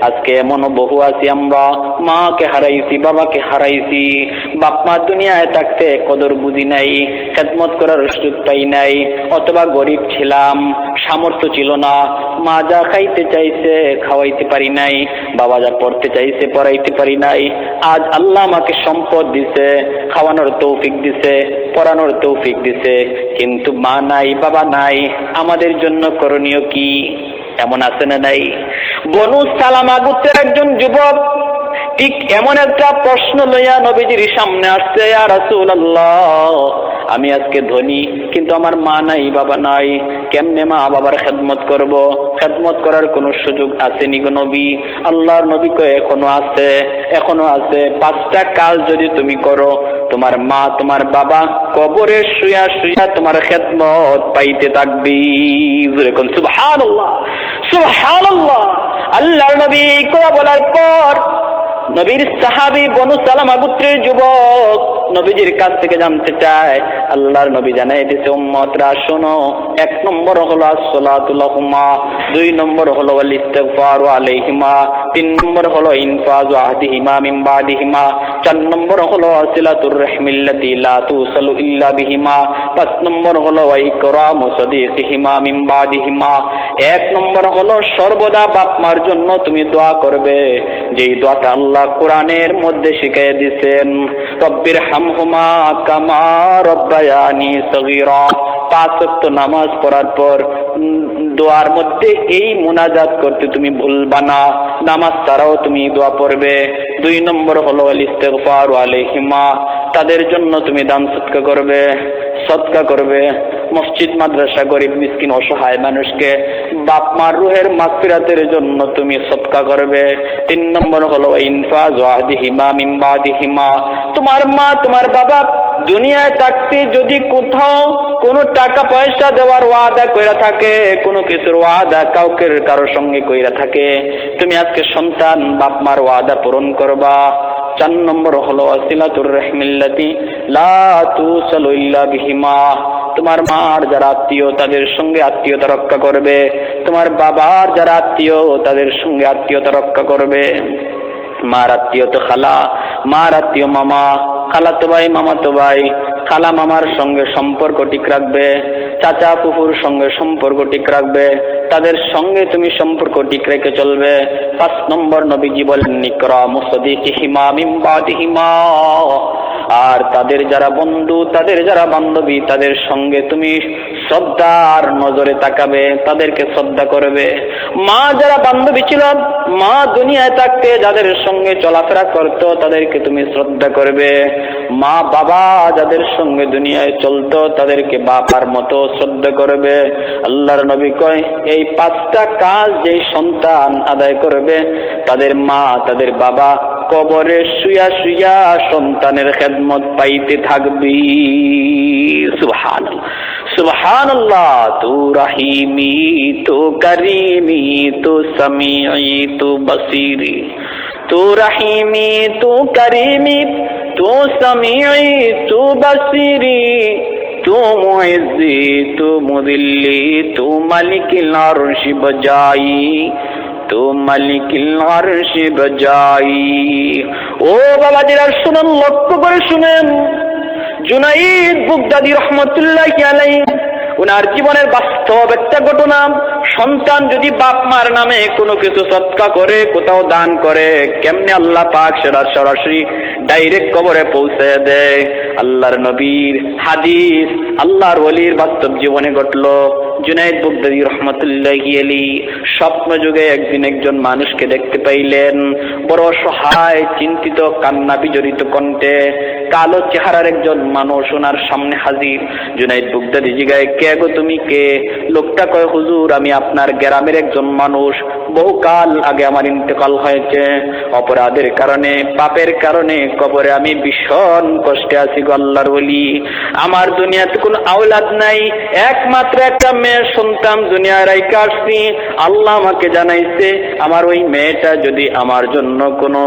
[SPEAKER 1] আজকে এমন বহু আছি আমরা মাকে হারাইছি, বাবাকে হারাইছি, বাপ মা দুনিয়ায় থাকতে কদর বুঝি নাই, খেদমত করার সুযোগ পাই নাই, অথবা গরিব ছিলাম, সামর্থ্য ছিল না, মা যা খাইতে চাইছে খাওয়াইতে পারি নাই, বাবা যা পড়তে চাইছে পড়াইতে পারি নাই। আজ আল্লাহ আমাকে সম্পদ দিছে, খাওয়ানোর তৌফিক দিছে, পড়ানোর তৌফিক দিছে, কিন্তু মা নাই, বাবা নাই, আমাদের জন্য করণীয় কি? এমন আছে না নাই? বনু সালামা গোত্রের একজন যুবক ঠিক এমন একটা প্রশ্ন লইয়া নবীজির সামনে আসছে, ইয়া রাসূলুল্লাহ, আমি আজকে ধনী কিন্তু আমার মা নাই, বাবা নাই, কেমনে মা বাবার খেদমত করব? খেদমত করার কোনো সুযোগ আসেনি গো নবী? আল্লাহর নবী কয় এখনো আছে, এখনো আছে। 5টা কাজ যদি তুমি করো, তোমার মা তোমার বাবা কবরে শুয়া শুয়া তোমার খেদমত পাইতে থাকবি। সুবহানাল্লাহ, সুবহানাল্লাহ। আল্লাহর নবী কথা বলার পর নবীর সাহাবী বনু সালামা গোত্রের যুবক নবীজির কাছ থেকে জানতে চায়। আল্লাহর নবী জানাই দিয়েছে, উম্মতরা শোনো, 1 নম্বর হলো আসসালাতু লাহুমা, 2 নম্বর হলো আল ইস্তিগফারু আলাইহিমা, 3 নম্বর হলো ইনফাজু আহদিহিমা মিন বাদিহিমা, 4 নম্বর হলো সিলাতুর রাহমিল্লাতি লা তুসালু ইল্লা বিহিমা, 5 নম্বর হলো ইকরামু সাদিকিহিমা মিন বাদিহিমা। 1 নম্বর হলো সর্বদা বাপ মার জন্য তুমি দোয়া করবে, যেই দোয়াটা আল্লাহ কোরআনের মধ্যে শিখিয়ে দিয়েছেন, রব্বির হামহুমা কামা রব্বায়ানি সগীরা। 5 ওয়াক্ত নামাজ পড়ার পর দোয়ার মধ্যে এই মুনাজাত করতে তুমি ভুলবা না, নামাজ ছাড়াও তুমি দোয়া পড়বে। 2 নম্বর হলো আল ইস্তিগফারু আলাইহিমা, তাদের জন্য তুমি দান সদকা করবে, সদকা করবে। মসজিদ মাদ্রাসা, গরিব মিসকিন অসহায় মানুষকে বাপ মার রুহের মাগফিরাতের জন্য তুমি সদকা করবে। 3 নম্বর হলো ইনফাজু আহদিহিমা মিন বাদিহিমা, তোমার মা তোমার বাবা দুনিয়ায় থাকতে যদি কোথাও কোনো টাকা পয়সা দেওয়ার ওয়াদা কইরা থাকে, কোনো কিছুর ওয়াদা কারোর সঙ্গে কইরা থাকে, তুমি আজকে সন্তান বাপ মার ওয়াদা পূরণ করবা। 4 নম্বর হলো আসিলাতুর রাহমিল্লাতি লা তুসালু ইল্লা বিহিমা, তোমার মার যারা আত্মীয় তাদের সঙ্গে আত্মীয়তা রক্ষা করবে, তোমার বাবার যারা আত্মীয় তাদের সঙ্গে আত্মীয়তা রক্ষা করবে। মার আত্মীয় তো খালা, মার আত্মীয় মামা, খালাতো ভাই মামাতো ভাই, খালা মামার সঙ্গে সম্পর্ক ঠিক রাখবে, চাচা ফুফুর সঙ্গে সম্পর্ক ঠিক রাখবে, তাদের সঙ্গে তুমি সম্পর্ক ঠিক রেখে চলবে। 5 নম্বর নবীজি বলেন ইকরামু সাদিকিহিমা মিন বাদিহিমা, আর তাদের যারা বন্ধু, তাদের যারা বান্ধবী, তাদের সঙ্গে তুমি শ্রদ্ধার নজরে তাকাবে, তাদেরকে শ্রদ্ধা করবে। মা যারা বান্ধবী ছিল, মা দুনিয়ায় থাকতে যাদের সঙ্গে চলাফেরা করতো, তাদেরকে তুমি শ্রদ্ধা করবে। মা বাবা যাদের সঙ্গে দুনিয়ায় চলতো, তাদেরকে বাবার মতো শ্রদ্ধা করবে। আল্লাহর নবী কয় এই 5টা কাজ যেই সন্তান আদায় করবে, তাদের মা তাদের বাবা কবরে শুয়া শুয়া সন্তানের খেদমত পাইতে থাকবি। সুবহানাল্লাহ, সুবহানাল্লাহ। তু রাহিমি, তু করিমি, তু সামিঈ, তু বসিরি, তু রাহিমি, তু করিমি, তু সামিঈ, তু বসিরি, তু মুইজ্জি, তু মুদিল্লি, তু মালিকিল আরশি বজাই, তু মালিকিল আরশি বজাই। ও বাবাজিরা শুনুন, লক্ষ্য করে শুনেন, জুনাইদ বুগদাদি রহমতুল্লাহি আলাইহি ওনার জীবনের বাস্তব একটা ঘটনা। সন্তান যদি বাপ মার নামে কোনো কিছু সদকা করে, কোথাও দান করে, কেমনে আল্লাহ পাক সেটা সরাসরি ডাইরেক্ট কবরে পৌঁছে দেয়। আল্লাহর নবীর হাদিস, আল্লাহর ওলির বাস্তব জীবনে ঘটলো। জুনাইদ বুগদাদি রহমতুল্লাহি আলাইহি স্বপ্ন যুগে একদিন একজন মানুষকে দেখতে পাইলেন, বড় অসহায়, চিন্তিত, কান্না বিজড়িত কণ্ঠে কালো চেহারার একজন মানুষ ওনার সামনে হাজির। জুনাইদ বুগদাদি জিগায়, কে গো তুমি কে? লোকটা কয়, হুজুর আমি আপনার গ্রামের একজন মানুষ, বহুকাল আগে আমার ইন্তেকাল হয়েছে, অপরাধের কারণে, পাপের কারণে কবরে আমি ভীষণ কষ্টে আছি গো আল্লাহর ওলি। আমার দুনিয়াতে কোনো আওলাদ নাই, একমাত্র একটা মেয়ের সন্তান দুনিয়ায় রাইখা আসছি। আল্লাহ আমাকে জানাইছে আমার ওই মেয়েটা যদি আমার জন্য কোনো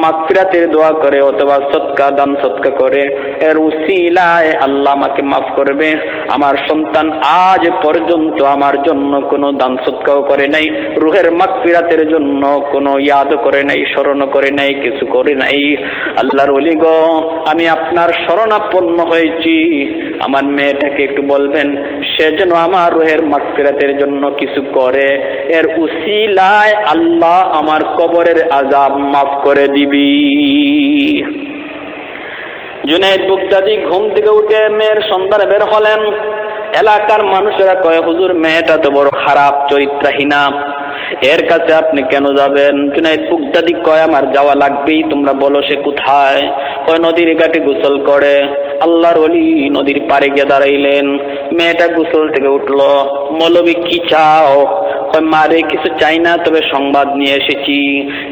[SPEAKER 1] মাগফিরাতের দোয়া করে অথবা সদকা দান সদকা করে, এর উসিলায় আল্লাহ আমাকে মাফ করবে। আমার সন্তান আজ পর্যন্ত আমার জন্য কোনো দান সদকাও করে নাই, রুহের মাগফিরাতের জন্য কোনো ইয়াদ করে নাই, স্মরণ করে নাই, কিছু করে নাই। আল্লাহর ওলি গো, আমি আপনার শরণাপন্ন হয়েছি, আমার মেয়েটাকে একটু বলবেন সে যেন আমার রুহের মাগফিরাতের জন্য কিছু করে, এর উসিলায় আল্লাহ আমার কবরের আযাব মাফ করে দিবি। জুনাইদ বুগদাদি ঘুম থেকে উঠে মেয়ের সন্ধানে বের হলেন। এলাকার মানুষেরা কয়, হুজুর মেয়েটা তো বড় খারাপ, চরিত্রহীনা, এর কাছে আপনি কেন যাবেন? জুনাইদ বুগদাদি কয়, আমার যাওয়া লাগবেই, তোমরা বলো সে কোথায়? কয় নদীর ঘাটে গোসল করে। আল্লাহর ওলি নদীর পাড়ে গিয়ে দাঁড়াইলেন। মেয়েটা গোসল থেকে উঠলো, মৌলবী কি চাও? কয় মারে কিছু চাই না, তবে সংবাদ নিয়ে এসেছি।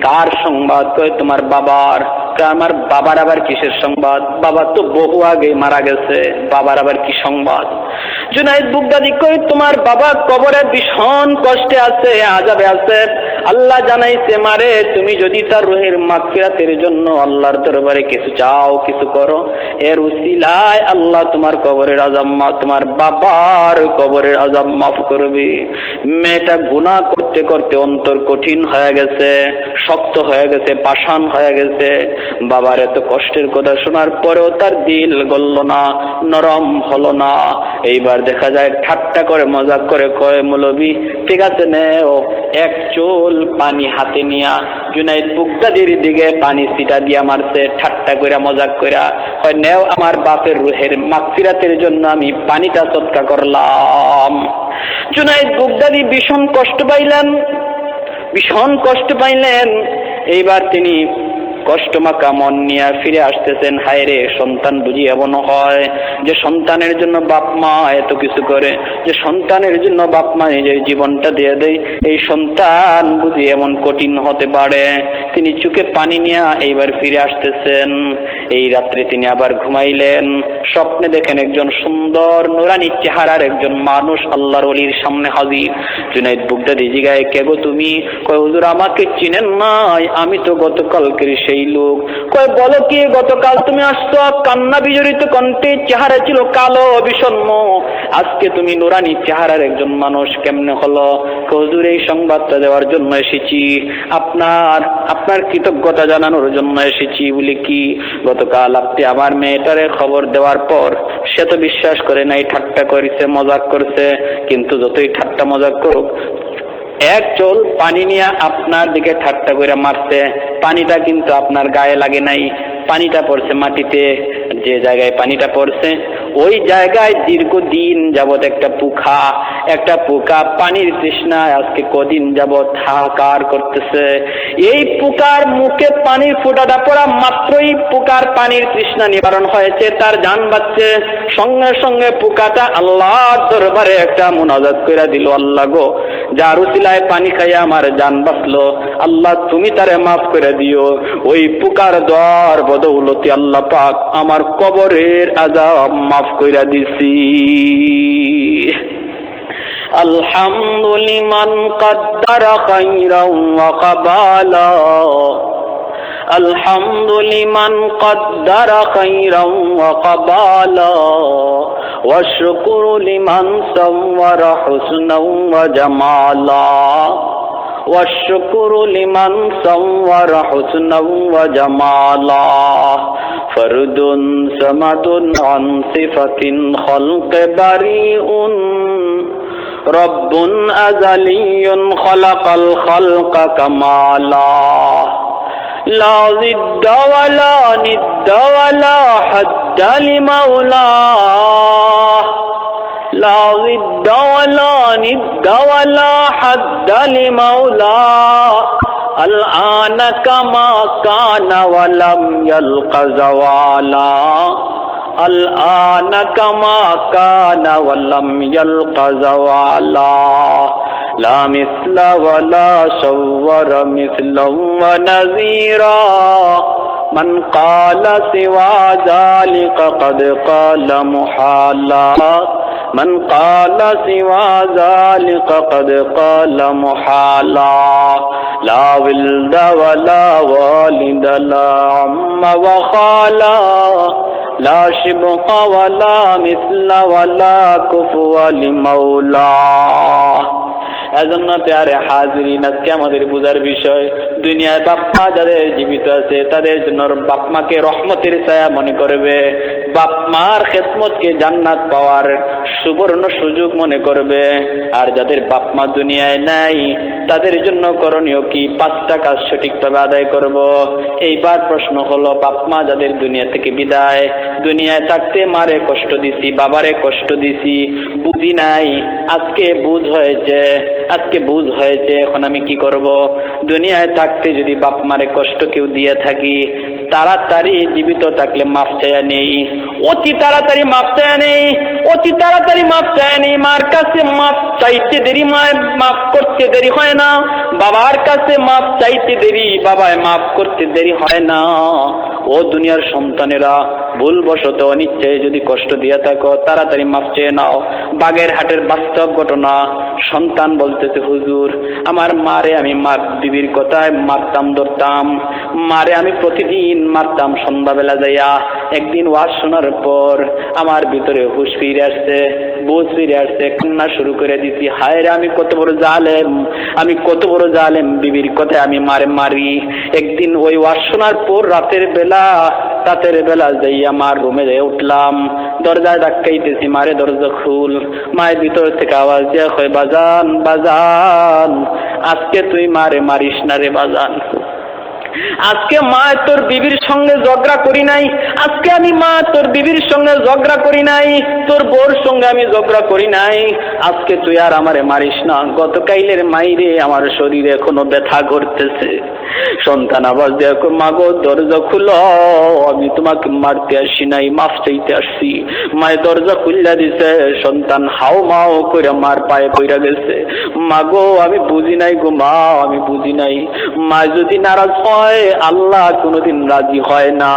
[SPEAKER 1] কার সংবাদ? কয় তোমার বাবার। আমার বাবার আবার কিসের সংবাদ? বাবা তো বহু আগে মারা গেছে, বাবার আবার কি সংবাদ? জুনাইদ বুগদাদি কই, তোমার বাবা কবরে ভীষণ কষ্টে আছে, আযাবে আছে। আল্লাহ জানাইছে মারে, তুমি যদি তার রুহের মাগফিরাতের জন্য আল্লাহর দরবারে কিছু চাও, কিছু করো, এর উসিলায় আল্লাহ তোমার কবরের আযাব মাফ, তোমার বাবার কবরের আযাব মাফ করবে। মেয়েটা গুনাহ করতে করতে অন্তর কঠিন হয়ে গেছে, শক্ত হয়ে গেছে, পাষাণ হয়ে গেছে। বাবার এত কষ্টের কথা শোনার পরেও তার দিল গলল না, নরম হলো না। এইবার দেখা যায় ঠাট্টা করে মজাক করে কয়, মৌলবী ঠিক আছে নেও। এক চুল পানি হাতে নিয়া জুনাইদ বুগদাদির দিকে পানি ছিটা দিয়া মারছে, ঠাট্টা কইরা মজাক কইরা কয়, নেও আমার বাপের রুহের মাগফিরাতের জন্য আমি পানিটা সদকা করলাম। জুনাইদ বুগদাদি ভীষণ কষ্ট পাইলেন, ভীষণ কষ্ট পাইলেন। এইবার তিনি কষ্টমাখা মন নিয়ে ফিরে আসতেছেন। হায় রে, সন্তান বুঝি এমন হয় যে সন্তানের জন্য বাপ মা এত কিছু করে, যে সন্তানের জন্য বাপ মা নিজের জীবনটা দিয়ে দেয়, এই সন্তান বুঝি এমন কঠিন হতে পারে। তিনি চোখে পানি নিয়ে এইবার ফিরে আসতেছেন। এই রাত্রে তিনি আবার ঘুমাইলেন। স্বপ্নে দেখেন একজন সুন্দর নুরানি চেহারার একজন মানুষ আল্লাহর ওলির সামনে হাজির। জুনাইদ বাগদাদি জিগায়, কে গো তুমি? কয়, হুজুর আমাকে চিনেন নাই, আমি তো গতকালকের সেই লোক। কয়, বলো কি গতকাল তুমি আসছো? কান্না বিজড়িত কণ্ঠে, চেহারা ছিল কালো বিষণ্ণ, আজকে তুমি নুরানি চেহারার একজন মানুষ কেমনে হলো? হুজুর এই সংবাদটা দেওয়ার জন্য এসেছি, আপনার কৃতজ্ঞতা জানানোর জন্য এসেছি। বলি কি? গতকাল আপনি আমার মেয়েটারে খবর দেওয়ার পর সে তো বিশ্বাস করে নাই, ঠাট্টা করেছে, মজাক করছে, কিন্তু যতই ঠাট্টা মজাক করুক, এক চোল পানি নিয়ে আপনার দিকে ঠাট্টা করে মারছে, পানিটা কিন্তু আপনার গায়ে লাগে নাই, পানিটা পড়ছে মাটিতে। যে জায়গায় পানিটা পড়ছে ওই জায়গায় দীর্ঘদিন যাবৎ একটা পোকা পানির তৃষ্ণায় আজকে কদিন যাবৎ হাহাকার করতেছে। এই পোকার মুখে পানির ফোঁটাটা পড়া মাত্রই পোকার পানির তৃষ্ণা নিবারণ হয়েছে, তার জান বাঁচছে। সঙ্গে সঙ্গে পোকাটা আল্লাহর দরবারে একটা মুনাজাত করে দিল, আল্লাহ গো, যার উসিলায় পানি খাইয়া আমার জান বাঁচলো, আল্লাহ তুমি তারে মাফ করে দিও। ওই পোকার দোয়ার বদৌলতে আল্লাহ পাক আমার কবরের আযাব মাফ কইরা দিছি। আলহামদুলিমান কদ্দারা খাইরান ওয়া কাবালা, আলহামদুলিমান কদ্দারা খাইরান ওয়া কাবালা, ওয়া শুকরু লিমান সাওয়ারা হুসনান ওয়া জামালা, ওয়া শুকরু লিমান সাওয়ারা হুসনান ওয়া জামালা, ফরদুন সামাদুন আন সিফাতিন খালকে বারিউন, রব্বুন আযালিয়্যুন খালাকাল খালকা কামালা, লা জিদ্দা ওয়ালা নিদ্দা ওয়ালা হাদ্দা লিমাওলাহ, লা জিদ্দা ওয়ালা নিদ্দা ওয়ালা হাদ্দা লিমাওলাহ, الآن كما كان ولم يلق زوالا، الآن كما كان ولم يلق زوالا، لا مثل ولا صور مثلا ونذيرا، من قال سوى ذلك قد قال محالا، من قال سوى ذلك قد قال محالا، لا ولد ولا والد لا عم وخالا، لا شبه ولا مثل ولا كفو لمولا। এজন্য প্যারে হাজিরিন, আজকে আমাদের বুঝার বিষয়, দুনিয়ায় বাপ মা যাদের জীবিত আছে তাদের জন্য বাপ মাকে রহমতের ছায়া মনে করবে, বাপ মার খেদমতকে জান্নাত পাওয়ার সুবর্ণ সুযোগ মনে করবে। আর যাদের বাপ মা দুনিয়ায় নাই তাদের জন্য করণীয় কি? 5টা কাজ সঠিকভাবে আদায় করব। এইবার প্রশ্ন হলো, বাপ মা যাদের দুনিয়া থেকে বিদায়, দুনিয়ায় থাকতে মারে কষ্ট দিছি, বাবারে কষ্ট দিছি, বুঝি নাই, আজকে বুঝ হয়েছে, এখন আমি কি করব? দুনিয়ায় থাকতে যদি বাপ মারে কষ্ট কেউ দিয়ে থাকি, তাড়াতাড়ি জীবিত থাকলে মাফ চাইয়া নেই, অতি তাড়াতাড়ি মাফ চাইয়া নেই, অতি তাড়াতাড়ি মাফ চাইয়া নেই। মার কাছে মাফ চাইতে দেরি, মায়ের মাফ করতে দেরি হয় না, বাবার কাছে মাফ চাইতে দেরি, বাবায় মাফ করতে দেরি হয় না। ও দুনিয়ার সন্তানেরা, ভুলবশত অনিচ্ছায় যদি কষ্ট দিয়ে থাকো, তাড়াতাড়ি মাফ চেয়ে নাও। বাগেরহাটের বাস্তব ঘটনা, সন্তান বলতেছে, হুজুর আমার মারে আমি বিবির কথায় মারতাম ধরতাম, মারে আমি প্রতিদিন মারতাম সন্ধ্যাবেলা যাইয়া। একদিন ওয়াজ শোনার পর আমার ভিতরে হুশ ফিরে আসছে, বুঝ ফিরে আসছে, কান্না শুরু করে দিছি, হায় রে আমি কত বড় জালেম, বিবির কথায় আমি মারি। একদিন ওই ওয়াজ শোনার পর রাতের বেলা যাইয়া মার রুমে যাই উঠলাম, দরজায় ধাক্কাইতেছি, মারে দরজা খুল। মায়ের ভিতর থেকে আওয়াজ দেওয়া হয়, বাজান আজকে তুই মারে মারিস না রে বাজান, আজকে মা তোর বিবির সঙ্গে ঝগড়া করি নাই, আজকে আমি মা তোর বিবির সঙ্গে ঝগড়া করি নাই, তোর বোর সঙ্গে আমি ঝগড়া করি নাই, আজকে তুই আর আমারে মারিস না। গতকাইলের মাইরে আমার শরীরে এখনো ব্যথা করতেছে। সন্তান আওয়াজ দেয়া, মা গো দরজা খুলো, আমি তোমাকে মারতে আসি নাই, মাফ চাইতে আসছি। মায়ের দরজা খুললা দিছে, সন্তান হাও মাও করে মার পায়ে পইরা গেছে। মা গো আমি বুঝি নাই গো, মা আমি বুঝি নাই। মা যদি নারাজ হয় হয় আল্লাহ কোনোদিন রাজি হয় না,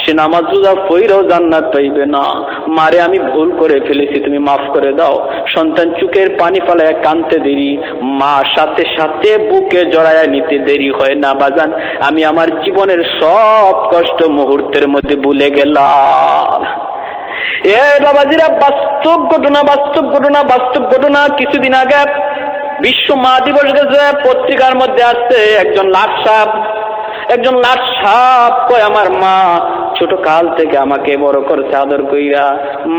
[SPEAKER 1] সে নামাজ রোজা পড়েও জান্নাত পাইবে না। মারে আমি ভুল করে ফেলেছি, তুমি মাফ করে দাও। সন্তান চোখের পানি ফেলায় কাঁদতে দেরি, মা সাথে সাথে বুকে জড়ায় নিতে দেরি হয় না বাজান, আমি আমার জীবনের সব কষ্ট মুহূর্তের মধ্যে ভুলে গেলাম। এ বাবাজিরা, বাস্তব ঘটনা, বাস্তব ঘটনা, বাস্তব ঘটনা। কিছুদিন আগে বিশ্ব মা দিবস গেছে, পত্রিকার মধ্যে আসছে একজন লাট সাপ কয় আমার মা ছোট কাল থেকে আমাকে বড় করছে আদর কইরা।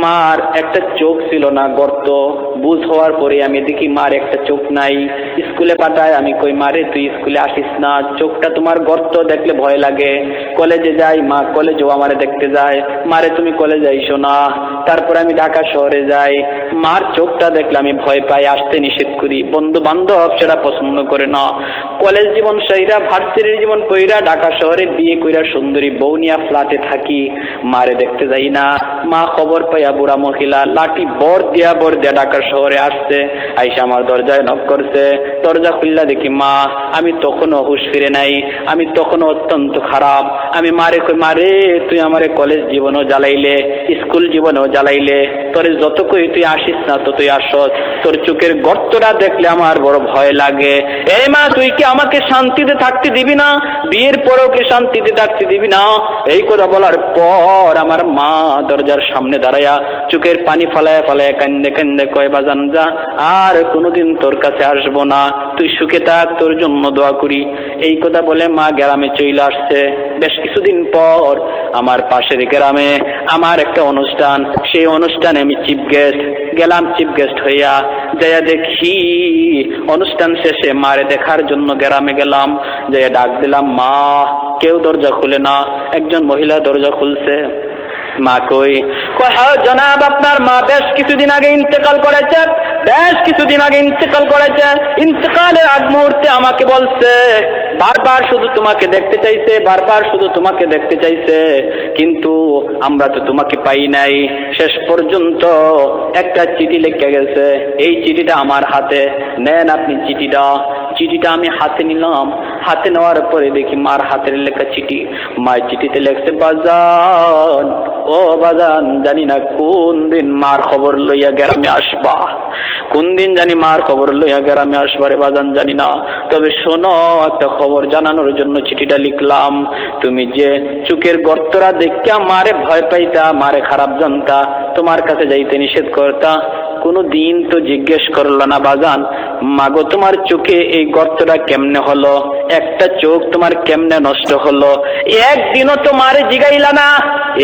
[SPEAKER 1] মার একটা চোখ ছিল না, গর্ত। বুঝ হওয়ার পরে আমি দেখি মার একটা চোখ নাই। স্কুলে পাঠায়, আমি কই মারে তুই স্কুলে আসিস না, চোখটা তোমার গর্ত, দেখলে ভয় লাগে। কলেজে যাই, মা কলেজেও আমারে দেখতে যায়, মারে তুমি কলেজে আইসো না। তারপরে আমি ঢাকা শহরে যাই, মার চোখটা দেখলে আমি ভয় পাই, আসতে নিষেধ করি। বন্ধু বান্ধব সেটা পছন্দ করে না। কলেজ জীবন সাইরা, ভার্সিটির জীবন কইরা, ঢাকা শহরে বিয়ে কইরা সুন্দরী বউ নিয়া ফ্ল্যাটে থাকি, মারে দেখতে যাই না। মা খবর পাইয়া বুড়া মহিলা লাঠি বর দিয়া ঢাকা শহরে আসছে, আইসা আমার দরজায় নক করছে। দরজা খুললা দেখি মা। আমি তখনও হুঁশ ফিরে নাই, আমি তখনও অত্যন্ত খারাপ। আমি মারে কই মারে তুই আমারে কলেজ জীবনও জ্বালাইলে, স্কুল জীবনেও জ্বালাইলে, তোরে যত কই তুই আসিস না তো তুই আসস, তোর চোখের গর্তটা দেখলে আমার বড় ভয় লাগে। এই মা তুই কি আমাকে শান্তিতে থাকতে দিবি না? বিয়ের পরেও কি শান্তিতে থাকতে দিবি না? এই কথা বলার পর আমার মা দরজার সামনে দাঁড়ায়া চোখের পানি ফালায় ফালায় কান্দে কান্দে কয় বাজান যা, আর কোনোদিন তোর কাছে আসবো না, তুই সুখে থাক, তোর জন্য দোয়া করি। এই কথা বলে মা গ্রামে চলে আসছে। বেশ কিছুদিন পর আমার পাশের গ্রামে আমার একটা অনুষ্ঠান, সেই অনুষ্ঠানে আমি চিফ গেস্ট গেলাম। চিফ গেস্ট হইয়া যাইয়া দেখি অনুষ্ঠান শেষে মারে দেখার জন্য গ্রামে গেলাম, যাইয়া ডাক দিলাম মা, কেউ দরজা খুলে না। একজন মহিলা দরজা খুলছে। মা কই? হ্যাঁ জনাব, আপনার মা বেশ কিছুদিন আগে ইন্তেকাল করেছে, ইন্তেকালের আগ মুহূর্তে আমাকে বলছে বারবার শুধু তোমাকে দেখতে চাইছে, কিন্তু আমরা তো তোমাকে পাই নাই। শেষ পর্যন্ত একটা চিঠি লিখে গেছে, এই চিঠিটা আমার হাতে নেন আপনি চিঠিটা আমি হাতে নিলাম। হাতে নেওয়ার পরে দেখি মার হাতের লেখা চিঠি। মায়ের চিঠিতে লেখছে বাজান, ও বাজান, জানি না কোন দিন মার খবর লইয়া গ্রামে আসবা, রে বাজান জানি না। তবে শোনো, একটা খবর জানানোর জন্য চিঠিটা লিখলাম। তুমি যে চোখের গর্তরা দেখতে মারে ভয় পাইতা, মারে খারাপ জানতা, তোমার কাছে যাইতে নিষেধ করতা, কোনো দিন তো জিজ্ঞেস করলো না বাজান মাগো তোমার চোখে এই গর্তটা কেমনে হলো, একটা চোখ তোমার কেমনে নষ্ট হলো, একদিনও তোমারে জিগাইলা না।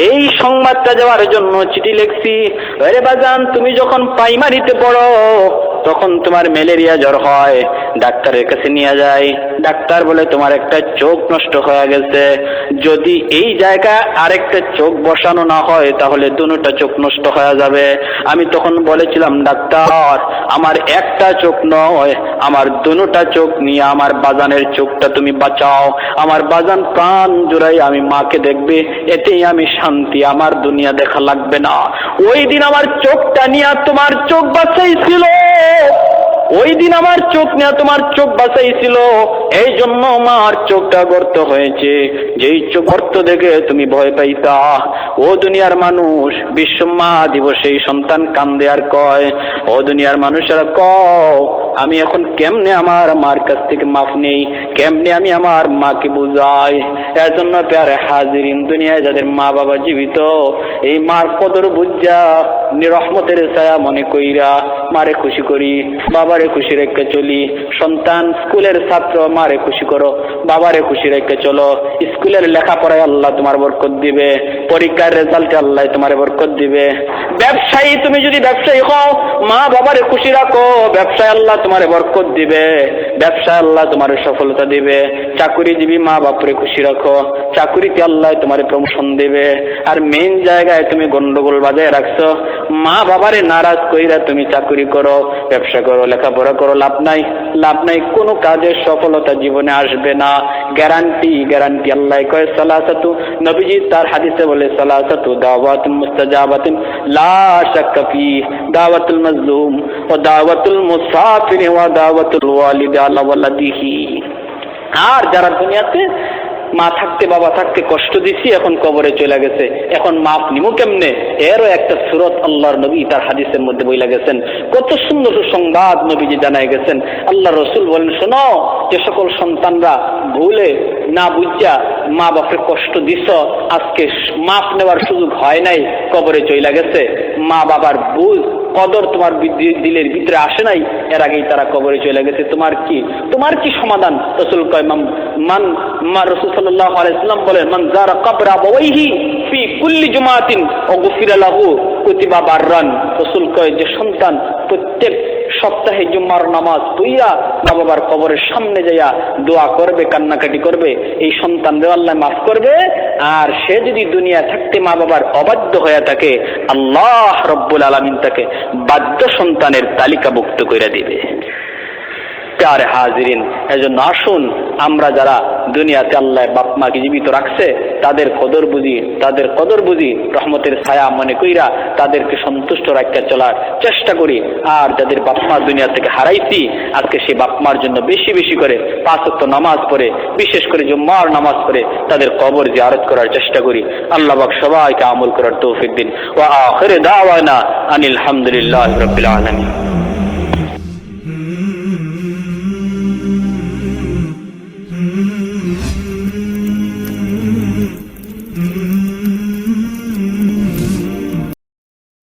[SPEAKER 1] এই সংবাদটা দেওয়ার জন্য চিঠি লিখছি। আরে বাজান, তুমি যখন প্রাইমারিতে পড়ো তখন তোমার ম্যালেরিয়া জ্বর হয়, ডাক্তারের কাছে নিয়ে যায়, ডাক্তার বলে তোমার একটা চোখ নষ্ট হয়ে গেছে, যদি এই জায়গায় আরেকটা চোখ বসানো না হয় তাহলে দুটো চোখ নষ্ট হয়ে যাবে। আমি তখন বলেছিলাম ডাক্তার আমার একটা চোখ নয়, আমার দুটা চোখ নিয়ে আমার বাজানের চোখটা তুমি বাঁচাও, আমার বাজান প্রাণ জুড়াই আমি মাকে দেখবে, এতেই আমি শান্তি, আমার দুনিয়া দেখা লাগবে না। ওই দিন আমার চোখটা নিয়ে তোমার চোখ বাঁচাইছিল, ওই দিন আমার চোখ নিয়ে তোমার চোখ বাঁচাইছিল, এই জন্য আমার চোখটা গর্ত হয়েছে, যেই চোখ গর্ত দেখে তুমি ভয় পাইতা। ও দুনিয়ার মানুষ, বিশ্ব মা দিবসে সন্তান কান্দে আর কয়, ও দুনিয়ার মানুষেরা কও আমি এখন কেমনে আমার মার কাছ থেকে মাফ নেই, কেমনে আমি আমার মাকে বুঝাই। এর জন্য প্যারে হাজিরিন, দুনিয়ায় যাদের মা বাবা জীবিত, এই মার কদর বুঝা নিরহমতের ছায়া মনে কইরা মারে খুশি করি, বাবারে খুশি রেখে চলি। সন্তান স্কুলের ছাত্র, মারে খুশি করো, বাবারে খুশি রেখে চলো। স্কুলের লেখাপড়ায় আল্লাহ তোমার বরকত দিবে, পরীক্ষার রেজাল্টে আল্লাহ তোমার বরকত দিবে। ব্যবসায়ী, তুমি যদি ব্যবসায়ী হও মা বাবারে খুশি রাখো, ব্যবসায় আল্লাহ তোমার বরকত দিবে, ব্যবসায় আল্লাহ তোমার সফলতা দিবে। চাকুরিজীবী মা বাপরে খুশি রাখো, চাকুরিতে আল্লাহ তোমার প্রমোশন দিবে। আর মেইন জায়গায় তুমি গন্ডগোল বাজায় রাখছো, মা বাবারে নারাজ কইরা তুমি চাকুরি করো, ব্যবসা করো, লেখাপড়া করো, লাভ নাই, কোনো কাজের সফলতা জীবনে আসবে না। গ্যারান্টি আল্লাহ কয় সালাসাতু, নবীজি তার হাদিসে বলে সালাসাতু দাওয়াতুন মুস্তাজাবাতুন লা শাক্কা ফি, দাওয়াতুল মাজলুম ওয়া দাওয়াতুল মুসাফির ওয়া দাওয়াতুল ওয়ালিদ আলা ওয়ালাদিহি। আর যারা দুনিয়াতে মা থাকতে বাবা থাকতে কষ্ট দিছি, এখন কবরে চলে গেছে, এখন মাপ নিমু কেমনে? এরও একটা সূরত আল্লাহর নবী তার হাদিসের মধ্যে বইলা গেছেন। কত সুন্দর সুসংবাদ নবীজি জানাই গেছেন। আল্লাহ রসুল বলেন, শোনো, যে সকল সন্তানরা ভুলে না বুঝা মা বাপের কষ্ট দিছ, আজকে মাপ নেওয়ার সুযোগ হয় নাই, কবরে চইলা গেছে, মা বাবার বুঝ কদর তোমার দিলের ভিতরে আসে নাই, এর আগেই তারা কবরে চলে গেছে, তোমার কি সমাধান? রসুল কয় রসুল সাল্লাল্লাহু আলাইহি ওয়াসাল্লাম বলেন, মান যারা কবরা আবাওয়াইহি ফি কুল্লি জুমাতিন ওয়া গুফিরা লাহু কুতিবা বাররান। রসুল কয়, যে সন্তান প্রত্যেক সপ্তাহে জুম্মার নামাজ পড়িয়া মা বাবার কবরের সামনে যাইয়া দোয়া করবে, কান্নাকাটি করবে, এই সন্তানদের আল্লাহ মাফ করবে। আর সে যদি দুনিয়া থাকতে মা বাবার অবাধ্য হয়ে থাকে, আল্লাহ রব্বুল আলামিন তাকে বাধ্য সন্তানের তালিকাভুক্ত করে দিবে। প্যারে হাজিরিন, এজন্য আসুন আমরা যারা দুনিয়াতে আল্লাহ বাপ মাকে জীবিত রাখছে তাদের কদর বুঝি রহমতের ছায়া মনে কইরা তাদেরকে সন্তুষ্ট রাখতে চলার চেষ্টা করি। আর যাদের বাপ মা দুনিয়া থেকে হারাইছি, আজকে সেই বাপ মার জন্য বেশি বেশি করে 5 ওয়াক্ত নামাজ পড়ে, বিশেষ করে জুম্মার নামাজ পড়ে তাদের কবর জিয়ারত করার চেষ্টা করি। আল্লাহ পাক সবাইকে আমল করার তৌফিক দিন। ওয়া আখির দাওয়ানা আনিল হামদুলিল্লাহি রাব্বিল আলামিন।